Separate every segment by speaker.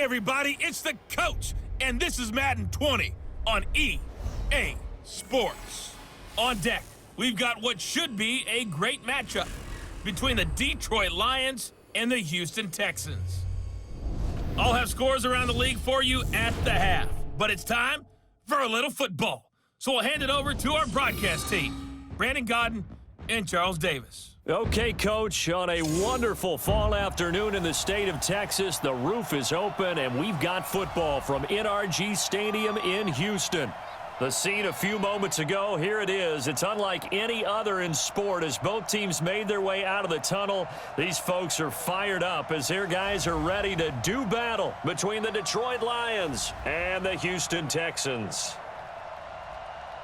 Speaker 1: Hey everybody, it's the coach, and this is Madden 20 on EA Sports. On deck, we've got what should be a great matchup between the Detroit Lions and the Houston Texans. I'll have scores around the league for you at the half, but it's time for a little football. So we'll hand it over to our broadcast team, Brandon Godden and Charles Davis.
Speaker 2: Okay, Coach, on a wonderful fall afternoon in the state of Texas, the roof is open, and we've got football from NRG Stadium in Houston. The scene a few moments ago, here it is. It's unlike any other in sport as both teams made their way out of the tunnel. These folks are fired up as their guys are ready to do battle between the Detroit Lions and the Houston Texans.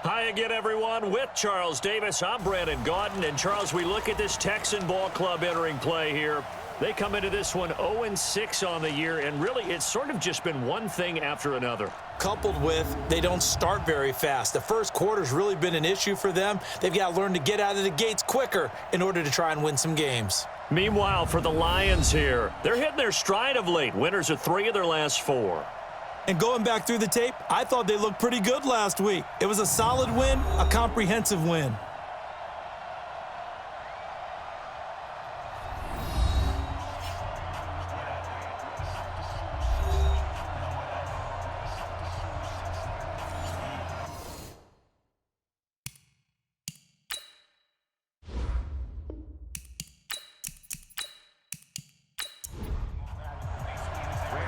Speaker 2: Hi again, everyone. With Charles Davis, I'm Brandon Godden. And, Charles, we look at this Texan ball club entering play here. They come into this one 0-6 on the year, and really it's sort of just been one thing after another.
Speaker 3: Coupled with they don't start very fast. The first quarter's really been an issue for them. They've got to learn to get out of the gates quicker in order to try and win some games.
Speaker 2: Meanwhile, for the Lions here, they're hitting their stride of late. Winners of 3 of their last 4.
Speaker 3: And going back through the tape, I thought they looked pretty good last week. It was a solid win, a comprehensive win.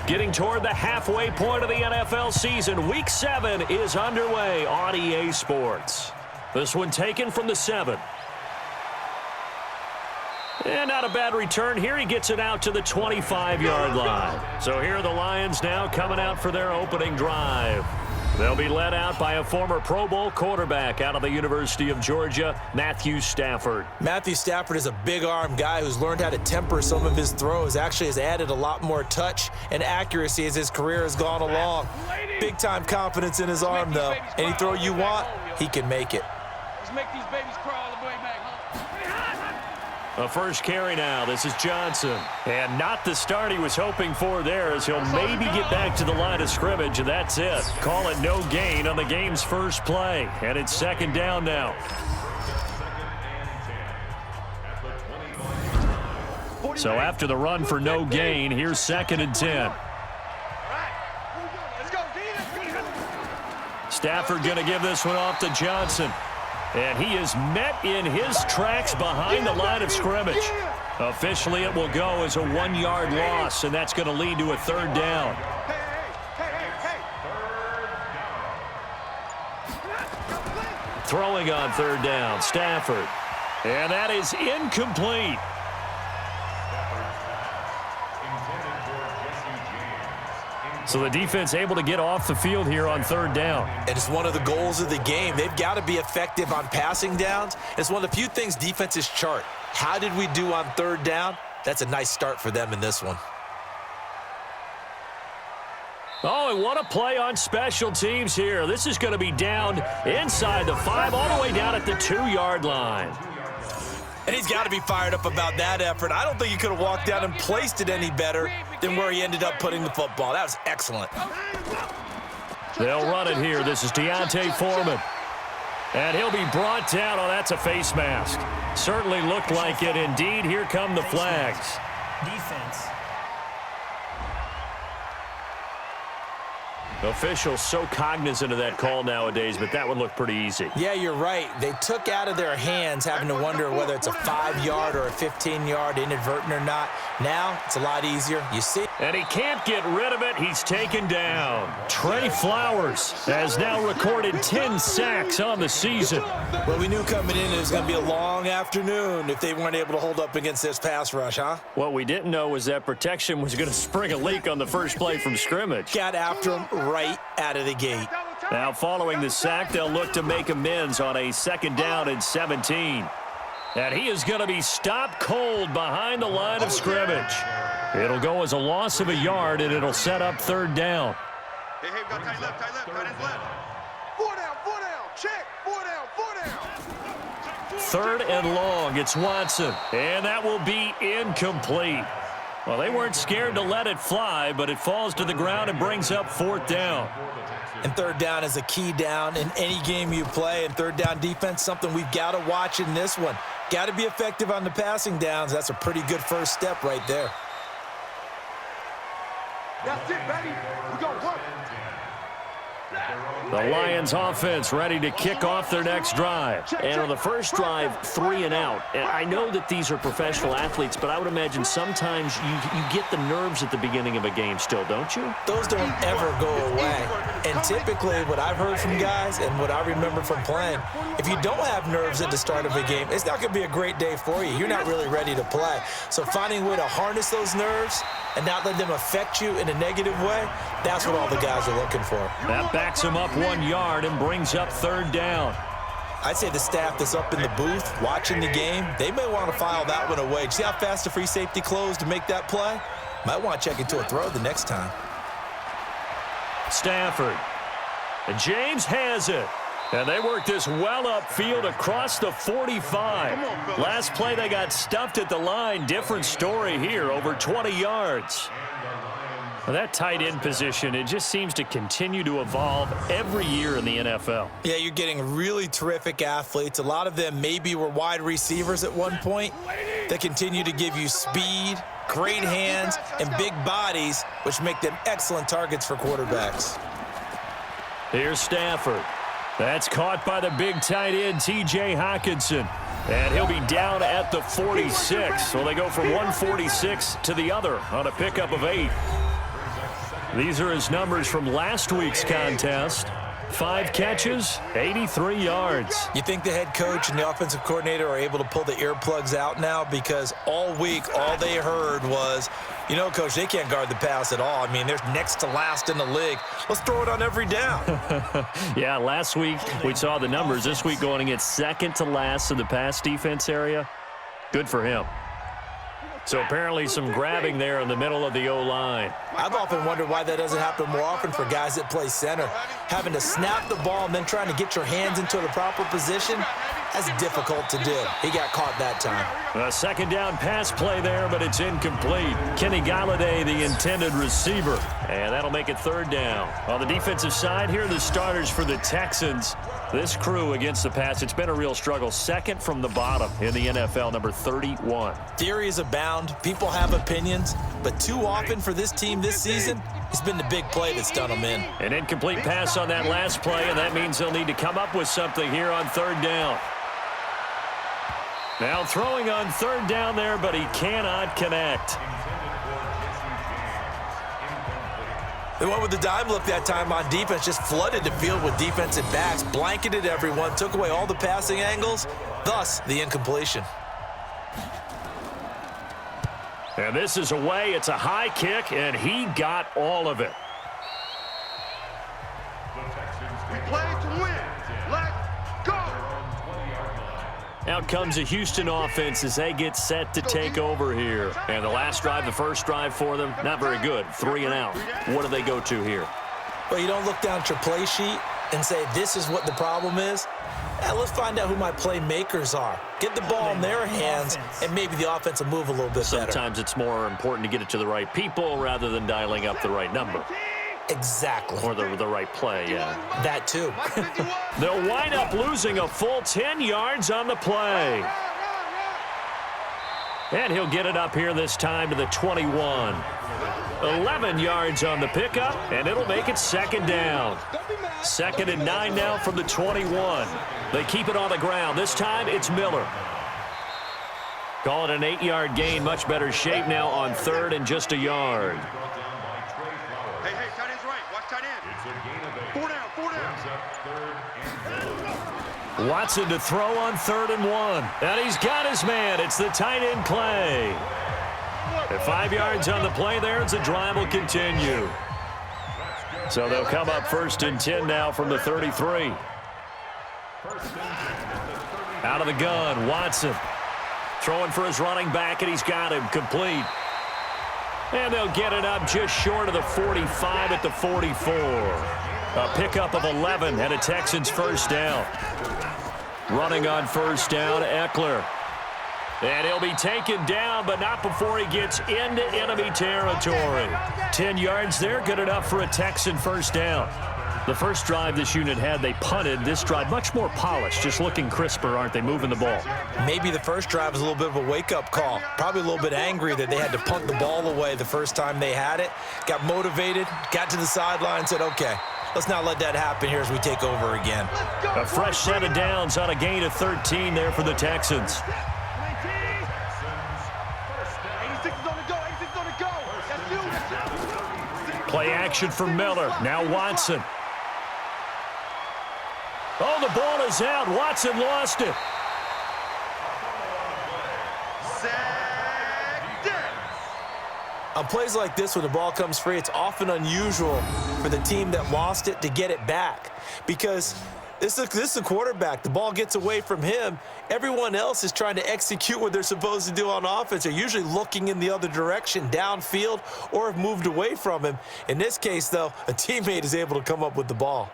Speaker 2: Getting toward the halfway point of the NFL season, Week 7 is underway on EA Sports. This one taken from the 7. And not a bad return here. He gets it out to the 25-yard line. So here are the Lions now coming out for their opening drive. They'll be led out by a former Pro Bowl quarterback out of the University of Georgia, Matthew Stafford.
Speaker 3: Matthew Stafford is a big-arm guy who's learned how to temper some of his throws. Actually has added a lot more touch and accuracy as his career has gone along. Big-time confidence in his arm, though. Any throw you want, he can make it.
Speaker 4: Let's make these babies crawl all the way back, huh?
Speaker 2: A first carry now. This is Johnson. And not the start he was hoping for there as he'll maybe get back to the line of scrimmage, and that's it. Call it no gain on the game's first play. And it's second down now. So after the run for no gain, here's 2nd and 10. Stafford going to give this one off to Johnson. And he is met in his tracks behind the line of scrimmage. Officially, it will go as a 1-yard loss, and that's going to lead to a 3rd down. Throwing on 3rd down, Stafford. And that is incomplete. So the defense able to get off the field here on 3rd down.
Speaker 3: And it's one of the goals of the game. They've got to be effective on passing downs. It's one of the few things defenses chart. How did we do on 3rd down? That's a nice start for them in this one.
Speaker 2: Oh, and what a play on special teams here. This is going to be down inside the 5, all the way down at the 2-yard line.
Speaker 3: And he's got to be fired up about that effort. I don't think he could have walked down and placed it any better than where he ended up putting the football. That was excellent.
Speaker 2: They'll run it here. This is Deontay Foreman. And he'll be brought down. Oh, that's a face mask. Certainly looked like it. Indeed, here come the flags.
Speaker 5: Defense.
Speaker 2: Officials so cognizant of that call nowadays, but that would look pretty easy.
Speaker 3: Yeah, you're right. They took out of their hands having to wonder whether it's a 5-yard or a 15-yard inadvertent or not. Now, it's a lot easier. You see?
Speaker 2: And he can't get rid of it. He's taken down. Trey Flowers has now recorded 10 sacks on the season.
Speaker 3: Well, we knew coming in it was going to be a long afternoon if they weren't able to hold up against this pass rush, huh?
Speaker 2: What we didn't know was that protection was going to spring a leak on the first play from scrimmage.
Speaker 3: Got after him right out of the gate.
Speaker 2: Now, following the sack, they'll look to make amends on a 2nd down and 17. And he is going to be stopped cold behind the line of scrimmage. It'll go as a loss of a yard, and it'll set up 3rd down.
Speaker 4: Hey, we got tight left, tight left. 4 down, check, 4 down.
Speaker 2: 3rd and long, it's Watson. And that will be incomplete. Well, they weren't scared to let it fly, but it falls to the ground and brings up 4th down.
Speaker 3: And 3rd down is a key down in any game you play. And 3rd down defense, something we've got to watch in this one. Got to be effective on the passing downs. That's a pretty good first step right there.
Speaker 4: That's it, baby. We're going to work.
Speaker 2: The Lions offense ready to kick off their next drive.
Speaker 5: And on the first drive, 3 and out. And I know that these are professional athletes, but I would imagine sometimes you get the nerves at the beginning of a game still, don't you?
Speaker 3: Those don't ever go away. And typically what I've heard from guys and what I remember from playing, if you don't have nerves at the start of a game, it's not going to be a great day for you. You're not really ready to play. So finding a way to harness those nerves and not let them affect you in a negative way, that's what all the guys are looking for.
Speaker 2: That backs him up 1 yard and brings up 3rd down.
Speaker 3: I'd say the staff that's up in the booth watching the game, they may want to file that one away. See how fast the free safety closed to make that play? Might want to check into a throw the next time.
Speaker 2: Stafford. And James has it. And they work this well upfield across the 45. Last play they got stuffed at the line. Different story here, over 20 yards. Well, that tight end position, it just seems to continue to evolve every year in the NFL.
Speaker 3: Yeah, you're getting really terrific athletes. A lot of them maybe were wide receivers at one point. They continue to give you speed, great hands, and big bodies, which make them excellent targets for quarterbacks.
Speaker 2: Here's Stafford. That's caught by the big tight end, T.J. Hockenson. And he'll be down at the 46. So they go from 146 to the other on a pickup of 8. These are his numbers from last week's contest. 5 catches, 83 yards.
Speaker 3: You think the head coach and the offensive coordinator are able to pull the earplugs out now? Because all week, all they heard was, you know, Coach, they can't guard the pass at all. I mean, they're next to last in the league. Let's throw it on every down.
Speaker 2: Yeah, last week we saw the numbers. This week going against second to last in the pass defense area. Good for him. So apparently some grabbing there in the middle of the O-line.
Speaker 3: I've often wondered why that doesn't happen more often for guys that play center. Having to snap the ball and then trying to get your hands into the proper position, that's difficult to do. He got caught that time.
Speaker 2: A 2nd down pass play there, but it's incomplete. Kenny Golladay, the intended receiver. And that'll make it 3rd down. On the defensive side, here are the starters for the Texans. This crew against the pass, it's been a real struggle. 2nd from the bottom in the NFL, number 31.
Speaker 3: Theories abound. People have opinions. But too often for this team this season, it's been the big play that's done them in.
Speaker 2: An incomplete pass on that last play, and that means they'll need to come up with something here on 3rd down. Now throwing on 3rd down there, but he cannot connect.
Speaker 3: They went with the dime look that time on defense, just flooded the field with defensive backs, blanketed everyone, took away all the passing angles, thus the incompletion.
Speaker 2: And this is away. It's a high kick, and he got all of it.
Speaker 4: We play to win. Let's go.
Speaker 2: Out comes the Houston offense as they get set to take over here. And the last drive, the first drive for them, not very good. 3 and out. What do they go to here?
Speaker 3: Well, you don't look down at your play sheet and say, this is what the problem is. Let's find out who my playmakers are. Get the ball in their hands, and maybe the offense will move a little bit better.
Speaker 2: Sometimes it's more important to get it to the right people rather than dialing up the right number.
Speaker 3: Exactly.
Speaker 2: Or the right play, yeah.
Speaker 3: That too.
Speaker 2: They'll wind up losing a full 10 yards on the play. And he'll get it up here this time to the 21. 11 yards on the pickup, and it'll make it 2nd down. 2nd and 9 now from the 21. They keep it on the ground. This time it's Miller. Call it an 8-yard gain. Much better shape now on 3rd and just a yard.
Speaker 4: Hey, tight end's right. Watch tight end. 4 down.
Speaker 2: Watson to throw on 3rd and 1. And he's got his man. It's the tight end play. At 5 yards on the play there, the drive will continue. So they'll come up 1st and 10 now from the 33. Out of the gun, Watson. Throwing for his running back, and he's got him complete. And they'll get it up just short of the 45 at the 44. A pickup of 11 and a Texans 1st down. Running on 1st down, Eckler. And he'll be taken down, but not before he gets into enemy territory. 10 yards there, good enough for a Texan first down. The first drive this unit had, they punted. This drive, much more polished, just looking crisper, aren't they, moving the ball?
Speaker 3: Maybe the first drive was a little bit of a wake-up call. Probably a little bit angry that they had to punt the ball away the first time they had it. Got motivated, got to the sideline, said, okay, let's not let that happen here as we take over again.
Speaker 2: A fresh set of downs on a gain of 13 there for the Texans. Play action for Miller. Now Watson. Oh, the ball is out. Watson lost it.
Speaker 3: On plays like this, when the ball comes free, it's often unusual for the team that lost it to get it back. Because this is a quarterback. The ball gets away from him. Everyone else is trying to execute what they're supposed to do on offense. They're usually looking in the other direction, downfield, or have moved away from him. In this case, though, a teammate is able to come up with the ball.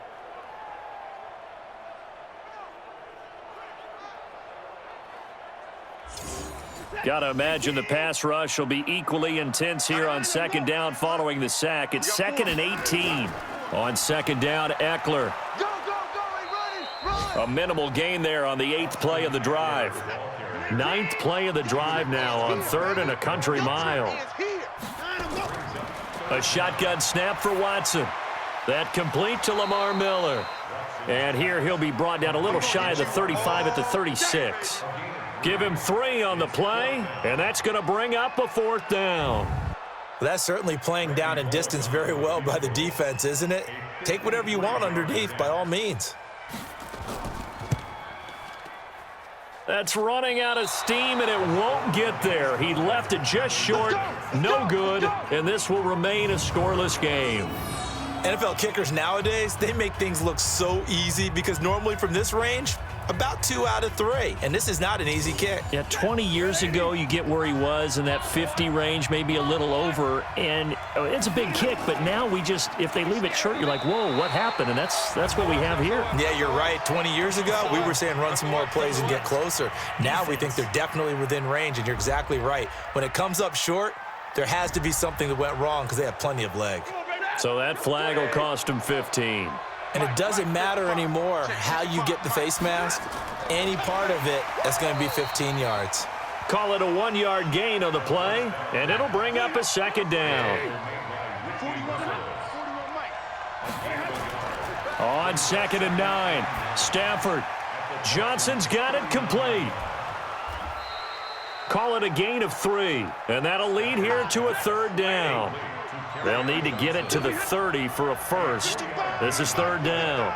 Speaker 2: Got to imagine the pass rush will be equally intense here on second down following the sack. It's 2nd and 18. On second down, Eckler. A minimal gain there on the 8th play of the drive. 9th play of the drive now on 3rd and a country mile. A shotgun snap for Watson. That complete to Lamar Miller. And here he'll be brought down a little shy of the 35 at the 36. Give him 3 on the play, and that's going to bring up a 4th down.
Speaker 3: That's certainly playing down in distance very well by the defense, isn't it? Take whatever you want underneath, by all means.
Speaker 2: That's running out of steam, and it won't get there. He left it just short, no good, and this will remain a scoreless game.
Speaker 3: NFL kickers nowadays, they make things look so easy because normally from this range, about 2 out of 3, and this is not an easy kick.
Speaker 2: Yeah, 20 years ago, you get where he was in that 50 range, maybe a little over, and it's a big kick, but now we just, if they leave it short, you're like, whoa, what happened? And that's what we have here.
Speaker 3: Yeah, you're right. 20 years ago, we were saying run some more plays and get closer. Now we think they're definitely within range, and you're exactly right. When it comes up short, there has to be something that went wrong because they have plenty of leg.
Speaker 2: So that flag will cost him 15.
Speaker 3: And it doesn't matter anymore how you get the face mask. Any part of it, that's going to be 15 yards.
Speaker 2: Call it a 1-yard gain on the play, and it'll bring up a 2nd down. On 2nd and 9, Stafford. Johnson's got it complete. Call it a gain of 3, and that'll lead here to a 3rd down. They'll need to get it to the 30 for a first. This is 3rd down.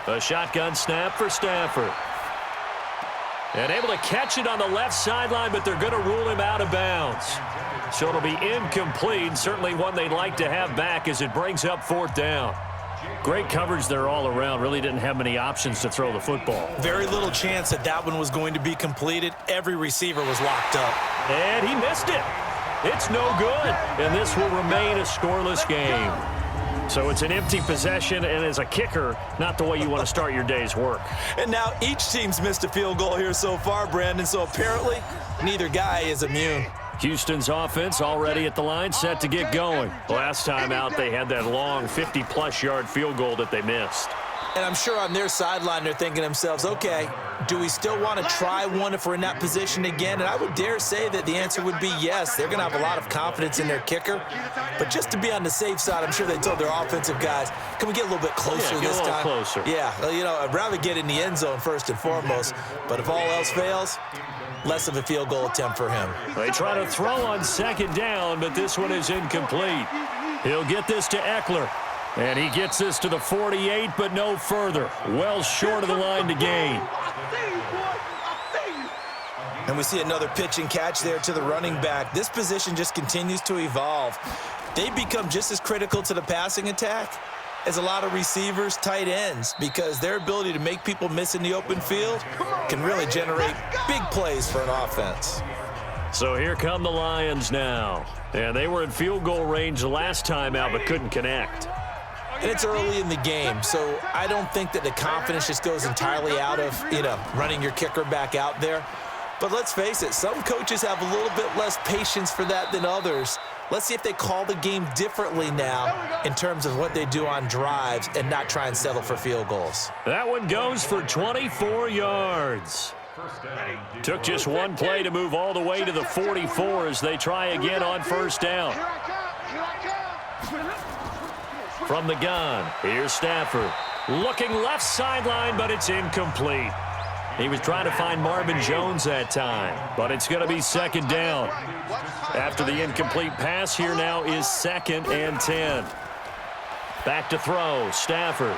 Speaker 2: A shotgun snap for Stafford. And able to catch it on the left sideline, but they're going to rule him out of bounds. So it'll be incomplete, certainly one they'd like to have back as it brings up 4th down. Great coverage there all around. Really didn't have many options to throw the football.
Speaker 3: Very little chance that one was going to be completed. Every receiver was locked up.
Speaker 2: And he missed it. It's no good, and this will remain a scoreless game. So it's an empty possession, and as a kicker, not the way you want to start your day's work.
Speaker 3: And now each team's missed a field goal here so far, Brandon, so apparently neither guy is immune.
Speaker 2: Houston's offense already at the line, set to get going. Last time out, they had that long 50-plus yard field goal that they missed.
Speaker 3: And I'm sure on their sideline they're thinking to themselves, okay, do we still want to try one if we're in that position again? And I would dare say that the answer would be yes. They're going to have a lot of confidence in their kicker. But just to be on the safe side, I'm sure they told their offensive guys, can we get a little bit closer this time?
Speaker 2: Get a little closer.
Speaker 3: Yeah, you know, I'd rather get in the end zone first and foremost. But if all else fails, less of a field goal attempt for him.
Speaker 2: They try to throw on 2nd down, but this one is incomplete. He'll get this to Eckler. And he gets this to the 48, but no further. Well short of the line to gain.
Speaker 3: And we see another pitch and catch there to the running back. This position just continues to evolve. They become just as critical to the passing attack as a lot of receivers, tight ends, because their ability to make people miss in the open field can really generate big plays for an offense.
Speaker 2: So here come the Lions now. And they were in field goal range the last time out, but couldn't connect.
Speaker 3: and it's early in the game, so I don't think that the confidence just goes entirely out of, running your kicker back out there. But let's face it, some coaches have a little bit less patience for that than others. Let's see if they call the game differently now in terms of what they do on drives and not try and settle for field goals.
Speaker 2: That one goes for 24 yards. Took just one play to move all the way to the 44 as they try again on first down. From the gun, here's Stafford. Looking left sideline, but it's incomplete. He was trying to find Marvin Jones that time, but it's going to be second down. After the incomplete pass, here now is 2nd and 10. Back to throw, Stafford.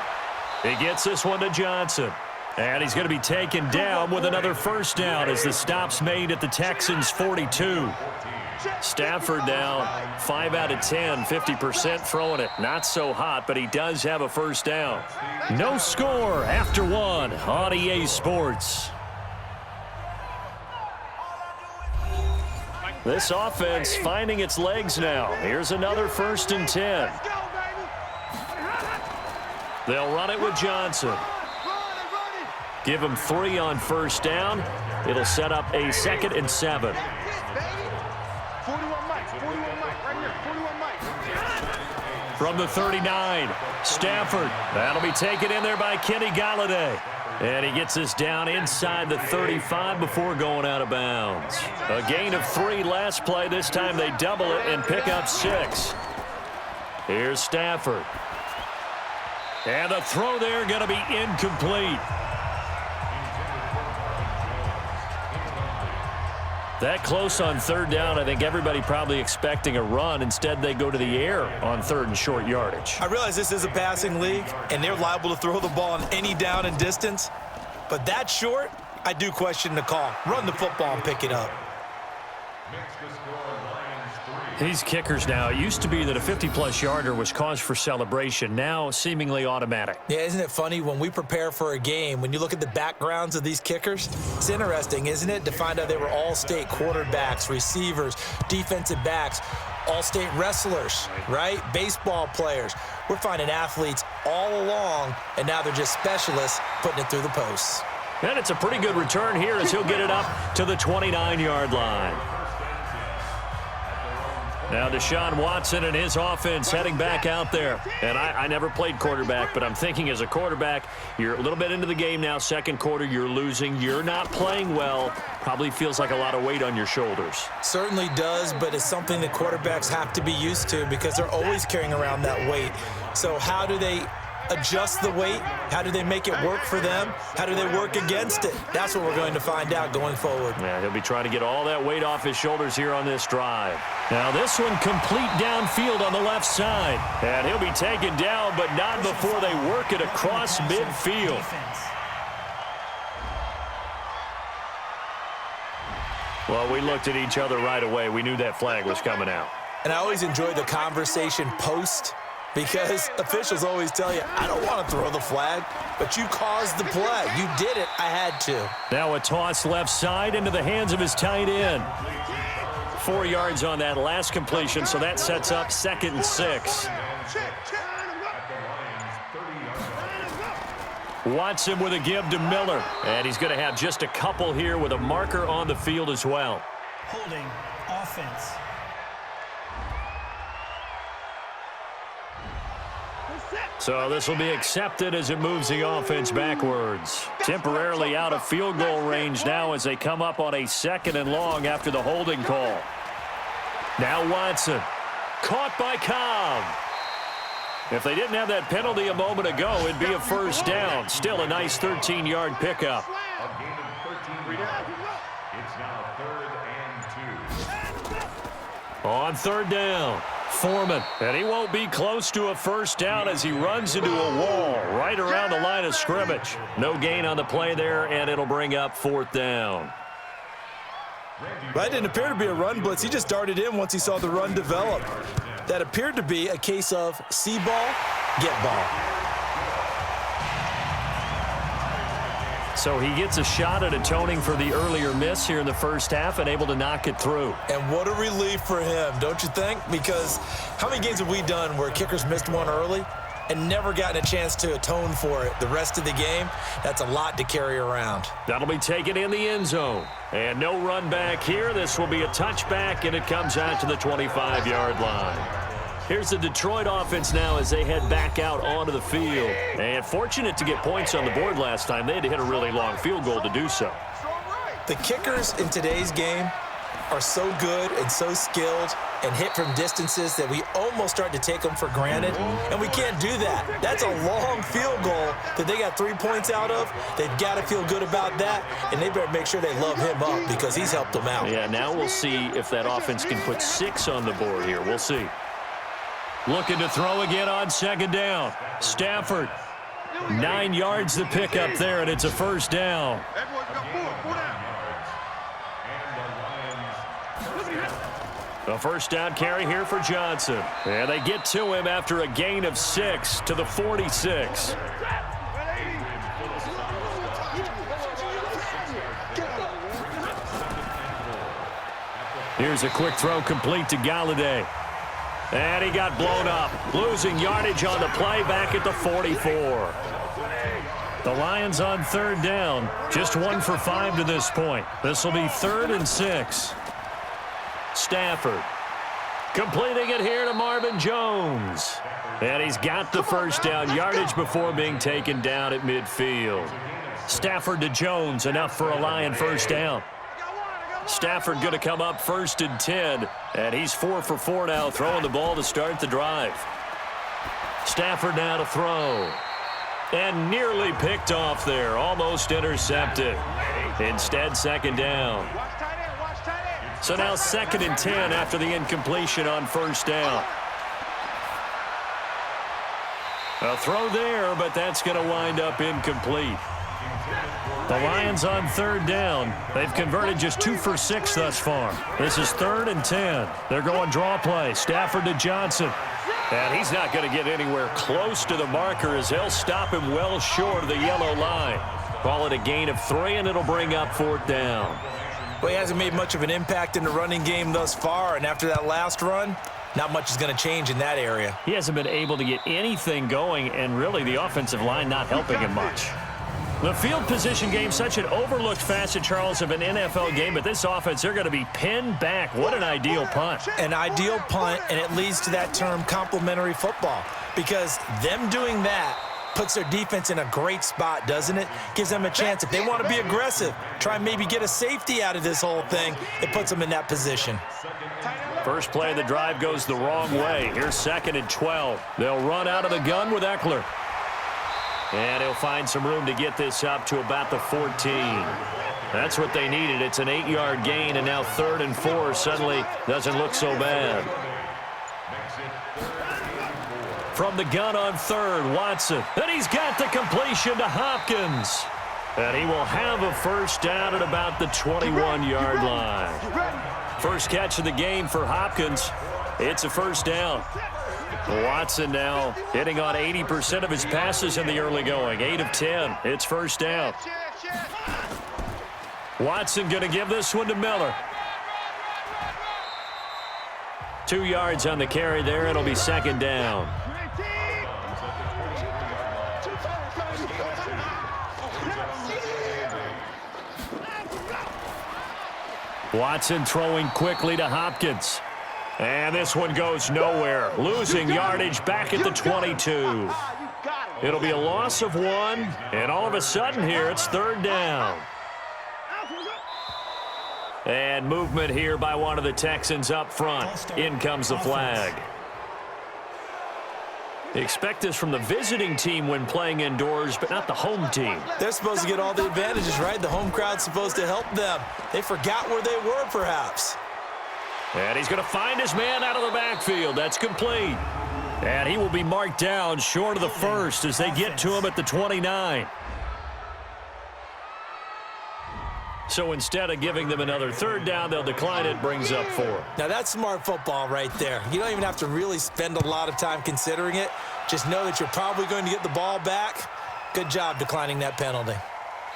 Speaker 2: He gets this one to Johnson. And he's going to be taken down with another first down as the stop's made at the Texans' 42. Stafford now 5 out of 10, 50% throwing it. Not so hot, but he does have a first down. No score after one on EA Sports. This offense finding its legs now. Here's another 1st and 10. They'll run it with Johnson. Give him 3 on first down. It'll set up a 2nd and 7. From the 39, Stafford. That'll be taken in there by Kenny Golladay. And he gets us down inside the 35 before going out of bounds. A gain of 3 last play. This time they double it and pick up 6. Here's Stafford. And the throw there going to be incomplete. That close on 3rd down, I think everybody probably expecting a run. Instead, they go to the air on 3rd and short yardage.
Speaker 3: I realize this is a passing league, and they're liable to throw the ball on any down and distance. But that short, I do question the call. Run the football and pick it up.
Speaker 2: These kickers now, it used to be that a 50-plus yarder was cause for celebration. Now, seemingly automatic.
Speaker 3: Yeah, isn't it funny when we prepare for a game, when you look at the backgrounds of these kickers, it's interesting, isn't it, to find out they were all-state quarterbacks, receivers, defensive backs, all-state wrestlers, right? Baseball players. We're finding athletes all along, and now they're just specialists putting it through the posts.
Speaker 2: And it's a pretty good return here as he'll get it up to the 29-yard line. Now Deshaun Watson and his offense heading back out there. And I never played quarterback, but I'm thinking as a quarterback, you're a little bit into the game now. 2nd quarter, you're losing. You're not playing well. Probably feels like a lot of weight on your shoulders.
Speaker 3: Certainly does, but it's something that quarterbacks have to be used to because they're always carrying around that weight. So how do they adjust the weight? How do they make it work for them? How do they work against it? That's what we're going to find out going forward.
Speaker 2: Yeah, he'll be trying to get all that weight off his shoulders here on this drive. Now this one complete downfield on the left side. And he'll be taken down, but not before they work it across midfield. Well, we looked at each other right away. We knew that flag was coming out.
Speaker 3: And I always enjoy the conversation post because officials always tell you, I don't want to throw the flag, but you caused the play. You did it. I had to.
Speaker 2: Now a toss left side into the hands of his tight end. 4 yards on that last completion, so that sets up 2nd and 6. Watson with a give to Miller. And he's going to have just a couple here with a marker on the field as well.
Speaker 6: Holding offense.
Speaker 2: So this will be accepted as it moves the offense backwards. Temporarily out of field goal range now as they come up on a 2nd and long after the holding call. Now Watson. Caught by Cobb. If they didn't have that penalty a moment ago, it'd be a first down. Still a nice 13-yard pickup. On 3rd down, Foreman. And he won't be close to a first down as he runs into a wall right around the line of scrimmage. No gain on the play there, and it'll bring up 4th down.
Speaker 3: That didn't appear to be a run blitz. He just darted in once he saw the run develop. That appeared to be a case of see ball, get ball.
Speaker 2: So he gets a shot at atoning for the earlier miss here in the first half and able to knock it through.
Speaker 3: And what a relief for him, don't you think? Because how many games have we done where kickers missed one early and never gotten a chance to atone for it the rest of the game. That's a lot to carry around.
Speaker 2: That'll be taken in the end zone. And no run back here. This will be a touchback, and it comes out to the 25-yard line. Here's the Detroit offense now as they head back out onto the field. And fortunate to get points on the board last time. They had to hit a really long field goal to do so.
Speaker 3: The kickers in today's game are so good and so skilled and hit from distances that we almost start to take them for granted, and we can't do that. That's a long field goal that they got 3 points out of. They've got to feel good about that, and they better make sure they love him up because he's helped them out.
Speaker 2: Yeah, now we'll see if that offense can put 6 on the board here. We'll see. Looking to throw again on second down. Stafford, 9 yards to pick up there, and it's a first down. A first down carry here for Johnson. And they get to him after a gain of 6 to the 46. Here's a quick throw complete to Galladay. And he got blown up, losing yardage on the play back at the 44. The Lions on third down, just 1 for 5 to this point. This will be 3rd and 6. Stafford completing it here to Marvin Jones. And he's got the first down yardage before being taken down at midfield. Stafford to Jones, enough for a Lion first down. Stafford going to come up 1st and 10, and he's 4 for 4 now, throwing the ball to start the drive. Stafford now to throw. And nearly picked off there, almost intercepted. Instead, second down. So now 2nd and 10 after the incompletion on first down. A throw there, but that's going to wind up incomplete. The Lions on third down. They've converted just 2 for 6 thus far. This is 3rd and 10. They're going draw play. Stafford to Johnson. And he's not going to get anywhere close to the marker as they'll stop him well short of the yellow line. Call it a gain of 3, and it'll bring up 4th down.
Speaker 3: Well, he hasn't made much of an impact in the running game thus far, and after that last run, not much is going to change in that area.
Speaker 2: He hasn't been able to get anything going, and really the offensive line not helping him much. The field position game, such an overlooked facet, Charles, of an NFL game, but this offense, they're going to be pinned back. What an ideal punt.
Speaker 3: An ideal punt, and it leads to that term complementary football, because them doing that puts their defense in a great spot, doesn't it? Gives them a chance. If they want to be aggressive, try and maybe get a safety out of this whole thing, it puts them in that position.
Speaker 2: First play of the drive goes the wrong way. Here's 2nd and 12. They'll run out of the gun with Eckler. And he'll find some room to get this up to about the 14. That's what they needed. It's an 8-yard gain, and now 3rd and 4 suddenly doesn't look so bad. From the gun on 3rd, Watson. And he's got the completion to Hopkins. And he will have a first down at about the 21-yard line. First catch of the game for Hopkins. It's a first down. Watson now hitting on 80% of his passes in the early going. 8 of 10. It's first down. Watson going to give this one to Miller. 2 yards on the carry there. It'll be second down. Watson throwing quickly to Hopkins. And this one goes nowhere. Losing yardage back at the 22. It'll be a loss of 1. And all of a sudden here, it's 3rd down. And movement here by one of the Texans up front. In comes the flag. Expect this from the visiting team when playing indoors, but not the home team.
Speaker 3: They're supposed to get all the advantages, right? The home crowd's supposed to help them. They forgot where they were, perhaps.
Speaker 2: And he's going to find his man out of the backfield. That's complete. And he will be marked down short of the first as they get to him at the 29. So instead of giving them another 3rd down, they'll decline it, brings up 4.
Speaker 3: Now that's smart football right there. You don't even have to really spend a lot of time considering it. Just know that you're probably going to get the ball back. Good job declining that penalty.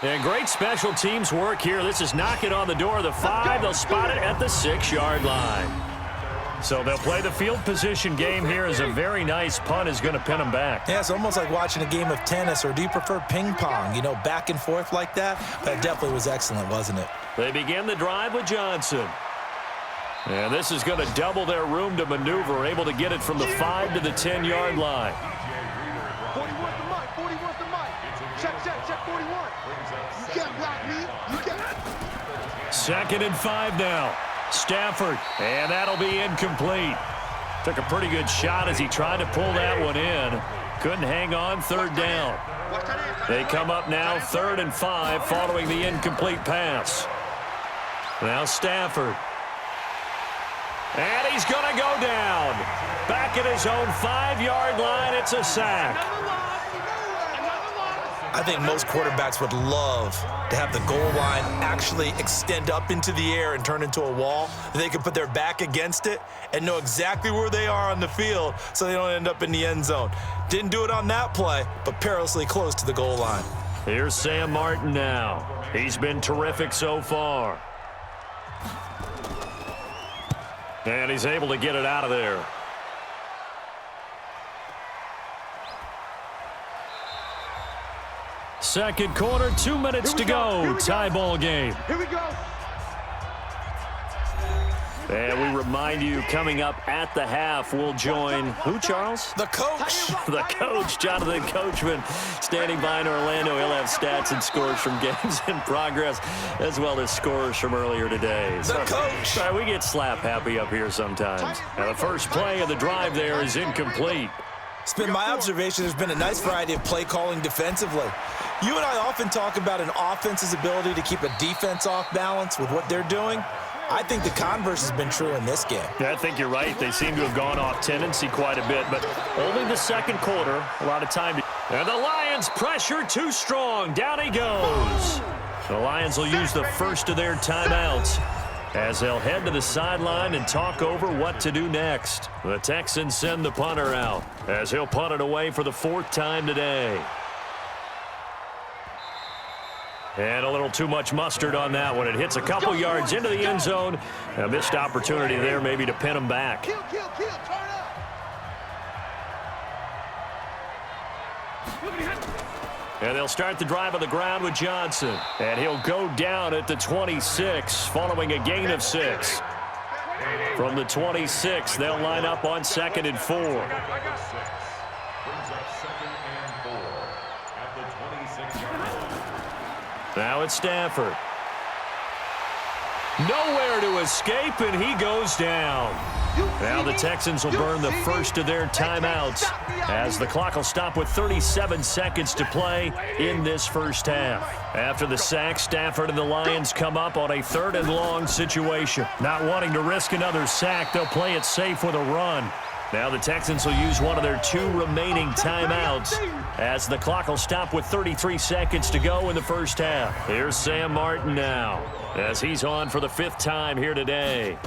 Speaker 2: And great special teams work here. This is knocking on the door of the 5. They'll spot it at the 6-yard line. So they'll play the field position game here as a very nice punt is going to pin them back.
Speaker 3: Yeah, it's almost like watching a game of tennis, or do you prefer ping pong? You know, back and forth like that? That definitely was excellent, wasn't it?
Speaker 2: They begin the drive with Johnson. And this is going to double their room to maneuver, able to get it from the 5 to the 10-yard line.
Speaker 4: 41 to Mike, 41 to Mike. Check 41. You can't block me. You can't.
Speaker 2: 2nd and 5 now. Stafford, and that'll be incomplete. Took a pretty good shot as he tried to pull that one in. Couldn't hang on, 3rd down. They come up now 3rd and 5 following the incomplete pass. Now Stafford. And he's going to go down. Back at his own 5-yard line, it's a sack.
Speaker 3: I think most quarterbacks would love to have the goal line actually extend up into the air and turn into a wall. They can put their back against it and know exactly where they are on the field so they don't end up in the end zone. Didn't do it on that play, but perilously close to the goal line.
Speaker 2: Here's Sam Martin now. He's been terrific so far. And he's able to get it out of there. Second quarter, 2 minutes to go. Tie ball game.
Speaker 4: Here we go.
Speaker 2: And we remind you, coming up at the half, we'll join who, Charles?
Speaker 3: The coach.
Speaker 2: The coach, Jonathan Coachman, standing by in Orlando. He'll have stats and scores from games in progress, as well as scores from earlier today.
Speaker 3: The coach.
Speaker 2: Sorry, we get slap happy up here sometimes. Now, the first play of the drive there is incomplete.
Speaker 3: It's been my observation there's been a nice variety of play calling defensively. You and I often talk about an offense's ability to keep a defense off balance with what they're doing. I think the converse has been true in this game.
Speaker 2: Yeah, I think you're right. They seem to have gone off tendency quite a bit, but only the second quarter. A lot of time. And the Lions pressure too strong. Down he goes. The Lions will use the first of their timeouts as they'll head to the sideline and talk over what to do next. The Texans send the punter out as he'll punt it away for the 4th time today. And a little too much mustard on that one. It hits a couple yards into the end zone. A missed opportunity there maybe to pin them back.
Speaker 4: Kill, turn up.
Speaker 2: And they'll start the drive on the ground with Johnson. And he'll go down at the 26 following a gain of 6. From the 26, they'll line up on 2nd and 4. Now it's Stafford. Nowhere to escape, and he goes down. Now the Texans will burn the first of their timeouts as the clock will stop with 37 seconds to play in this first half. After the sack, Stafford and the Lions come up on a 3rd and long situation. Not wanting to risk another sack, they'll play it safe with a run. Now the Texans will use one of their 2 remaining timeouts as the clock will stop with 33 seconds to go in the first half. Here's Sam Martin now as he's on for the 5th time here today.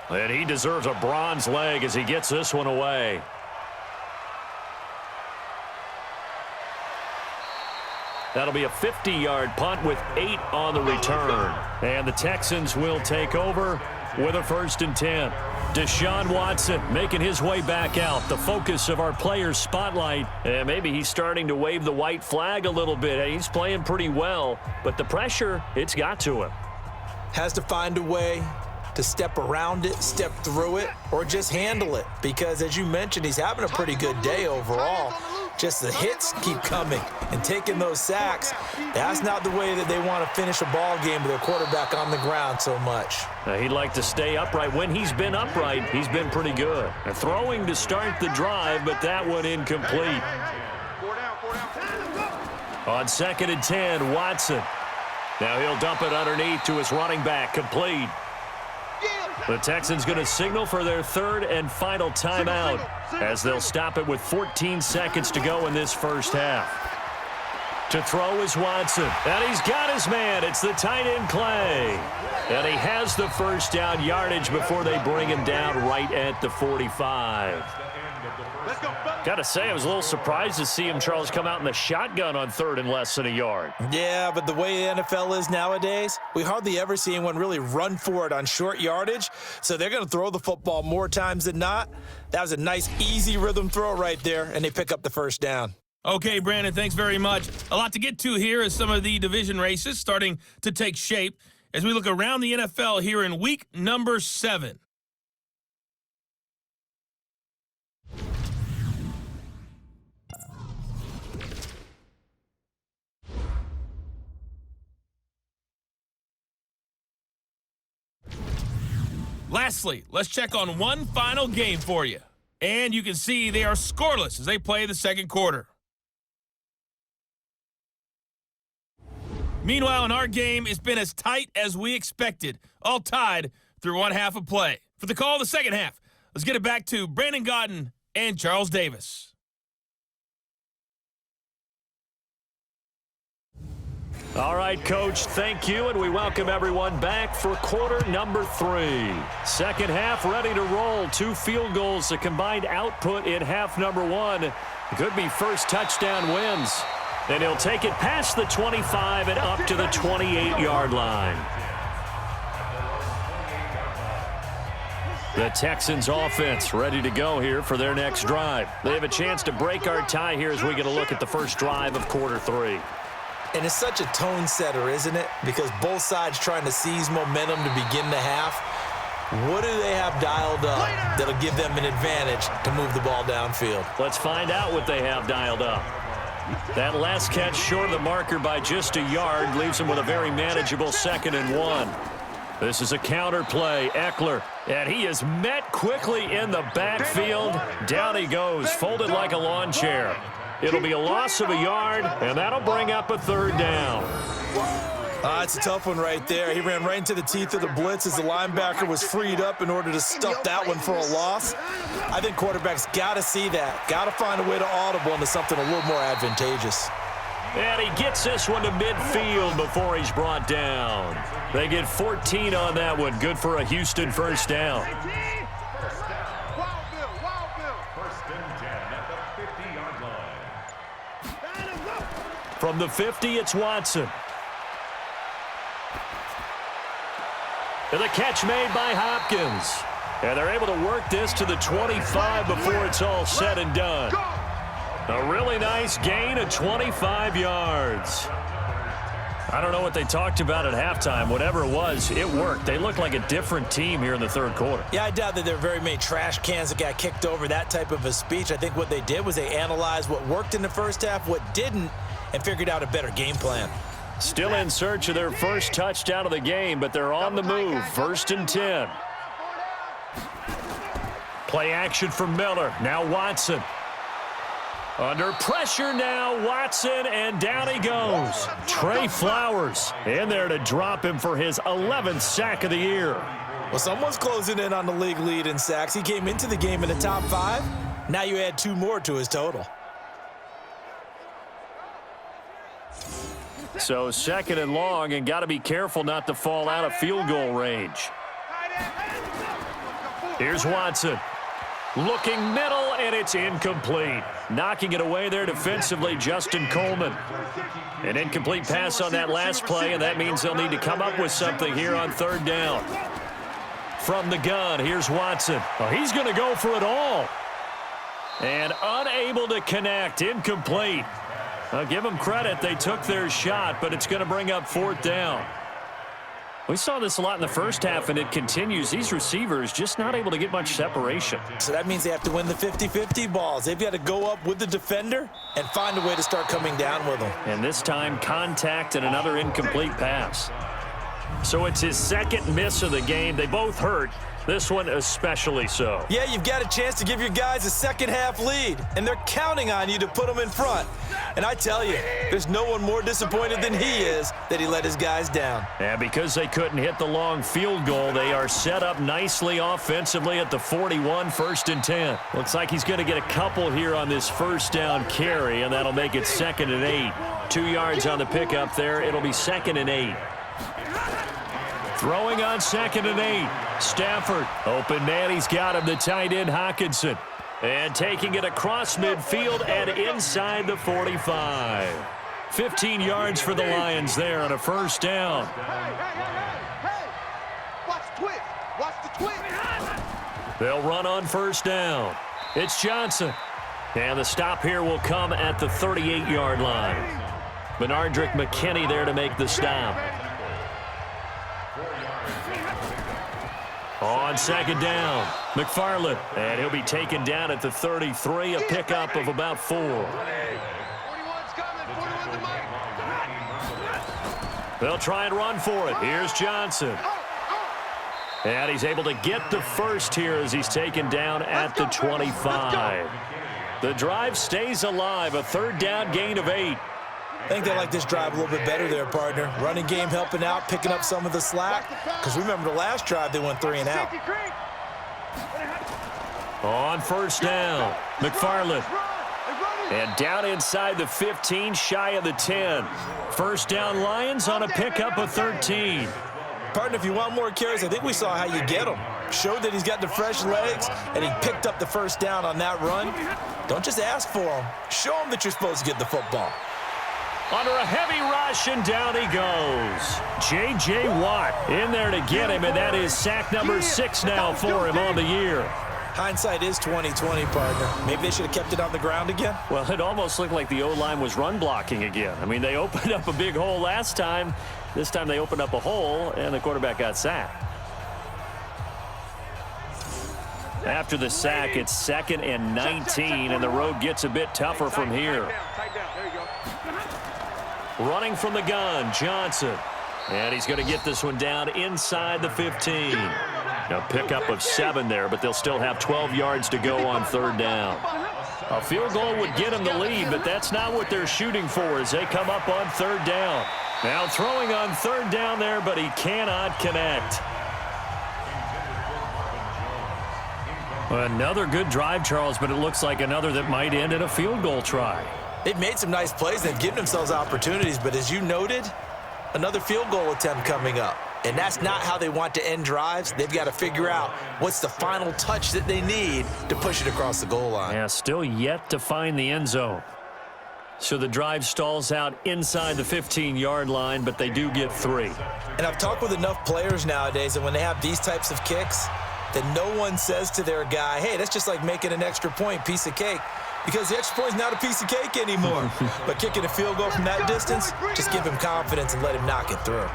Speaker 2: And he deserves a bronze leg as he gets this one away. That'll be a 50-yard punt with 8 on the return. And the Texans will take over with a 1st and 10. Deshaun Watson making his way back out, the focus of our players' spotlight. And maybe he's starting to wave the white flag a little bit. He's playing pretty well, but the pressure, it's got to him.
Speaker 3: Has to find a way to step around it, step through it, or just handle it. Because as you mentioned, he's having a pretty good day overall. Just the hits keep coming and taking those sacks. That's not the way that they want to finish a ball game with their quarterback on the ground so much.
Speaker 2: He'd like to stay upright. When he's been upright, he's been pretty good. And throwing to start the drive, but that one incomplete. On 2nd and 10, Watson. Now he'll dump it underneath to his running back, complete. The Texans going to signal for their 3rd and final timeout as they'll stop it with 14 seconds to go in this first half. To throw is Watson, and he's got his man. It's the tight end Clay. And he has the first down yardage before they bring him down right at the 45.
Speaker 4: Let's go, fellas.
Speaker 2: Got to say, I was a little surprised to see him, Charles, come out in the shotgun on 3rd and less than a yard.
Speaker 3: Yeah, but the way the NFL is nowadays, we hardly ever see anyone really run for it on short yardage, so they're going to throw the football more times than not. That was a nice, easy rhythm throw right there, and they pick up the first down.
Speaker 1: Okay, Brandon, thanks very much. A lot to get to here as some of the division races starting to take shape as we look around the NFL here in week number 7. Lastly, let's check on one final game for you. And you can see they are scoreless as they play the second quarter. Meanwhile, in our game, it's been as tight as we expected, all tied through one half of play. For the call of the second half, let's get it back to Brandon Godden and Charles Davis.
Speaker 2: All right, Coach, thank you, and we welcome everyone back for quarter number 3. Second half ready to roll. 2 field goals, a combined output in half number 1. Could be first touchdown wins. And he'll take it past the 25 and up to the 28-yard line. The Texans offense ready to go here for their next drive. They have a chance to break our tie here as we get a look at the first drive of quarter 3.
Speaker 3: And it's such a tone setter, isn't it? Because both sides trying to seize momentum to begin the half. What do they have dialed up that'll give them an advantage to move the ball downfield?
Speaker 2: Let's find out what they have dialed up. That last catch short of the marker by just a yard leaves them with a very manageable 2nd and 1. This is a counter play. Eckler, and he is met quickly in the backfield. Down he goes, folded like a lawn chair. It'll be a loss of a yard, and that'll bring up a 3rd down.
Speaker 3: It's a tough one right there. He ran right into the teeth of the blitz as the linebacker was freed up in order to stuff that one for a loss. I think quarterbacks got to see that. Got to find a way to audible into something a little more advantageous.
Speaker 2: And he gets this one to midfield before he's brought down. They get 14 on that one. Good for a Houston first down. From the 50, it's Watson. And the catch made by Hopkins. And they're able to work this to the 25 before it's all said and done. A really nice gain of 25 yards. I don't know what they talked about at halftime. Whatever it was, it worked. They look like a different team here in the 3rd quarter.
Speaker 3: Yeah, I doubt that there are very many trash cans that got kicked over, that type of a speech. I think what they did was they analyzed what worked in the first half, what didn't, and figured out a better game plan.
Speaker 2: Still in search of their first touchdown of the game, but they're on the move. 1st and 10. Play action from Miller. Now Watson. Under pressure now, Watson, and down he goes. Trey Flowers in there to drop him for his 11th sack of the year.
Speaker 3: Well, someone's closing in on the league lead in sacks. He came into the game in the top 5. Now you add 2 more to his total.
Speaker 2: So 2nd and long, and got to be careful not to fall out of field goal range. Here's Watson. Looking middle, and it's incomplete. Knocking it away there defensively, Justin Coleman. An incomplete pass on that last play, and that means they'll need to come up with something here on 3rd down. From the gun, here's Watson. Oh, he's going to go for it all. And unable to connect, incomplete. I'll give them credit. They took their shot, but it's going to bring up 4th down. We saw this a lot in the first half, and it continues. These receivers just not able to get much separation.
Speaker 3: So that means they have to win the 50-50 balls. They've got to go up with the defender and find a way to start coming down with them.
Speaker 2: And this time, contact and another incomplete pass. So it's his 2nd miss of the game. They both hurt. This one especially so.
Speaker 3: Yeah, you've got a chance to give your guys a second-half lead, and they're counting on you to put them in front. And I tell you, there's no one more disappointed than he is that he let his guys down.
Speaker 2: And because they couldn't hit the long field goal, they are set up nicely offensively at the 41, 1st and 10. Looks like he's going to get a couple here on this first down carry, and that'll make it 2nd and 8. 2 yards on the pickup there. It'll be 2nd and 8. Throwing on 2nd and 8. Stafford. Open man. He's got him. The tight end, Hockenson. And taking it across midfield and inside the 45. 15 yards for the Lions there on a first down.
Speaker 4: Hey! Watch the twist. Watch the twist.
Speaker 2: They'll run on first down. It's Johnson. And the stop here will come at the 38-yard line. Benardrick McKinney there to make the stop. On second down, McFarland. And he'll be taken down at the 33, a pickup of about 4.
Speaker 4: 41's coming. 41 the mic.
Speaker 2: They'll try and run for it. Here's Johnson. And he's able to get the first here as he's taken down at the 25. The drive stays alive, a third down gain of 8.
Speaker 3: I think they like this drive a little bit better there, partner. Running game helping out, picking up some of the slack. Because remember the last drive, they went 3 and out.
Speaker 2: On first down, McFarland. And down inside the 15, shy of the 10. First down Lions on a pickup of 13.
Speaker 3: Partner, if you want more carries, I think we saw how you get him. Showed that he's got the fresh legs, and he picked up the first down on that run. Don't just ask for him. Show him that you're supposed to get the football.
Speaker 2: Under a heavy rush, and down he goes. J.J. Watt in there to get him, and that is sack number 6 now for him on the year.
Speaker 3: Hindsight is 20/20, partner. Maybe they should have kept it on the ground again.
Speaker 2: Well, it almost looked like the O-line was run blocking again. I mean, they opened up a big hole last time. This time they opened up a hole, and the quarterback got sacked. After the sack, it's 2nd and 19, and the road gets a bit tougher from here. Running from the gun, Johnson. And he's going to get this one down inside the 15. A pickup of 7 there, but they'll still have 12 yards to go on third down. A field goal would get them the lead, but that's not what they're shooting for as they come up on third down. Now throwing on third down there, but he cannot connect. Another good drive, Charles, but it looks like another that might end in a field goal try.
Speaker 3: They've made some nice plays. They've given themselves opportunities, but as you noted, another field goal attempt coming up. And that's not how they want to end drives. They've got to figure out what's the final touch that they need to push it across the goal line.
Speaker 2: Yeah, still yet to find the end zone. So the drive stalls out inside the 15-yard line, but they do get 3.
Speaker 3: And I've talked with enough players nowadays that when they have these types of kicks, that no one says to their guy, hey, that's just like making an extra point, piece of cake. Because the extra point is not a piece of cake anymore. But kicking a field goal from that distance, just give him confidence and let him knock it through.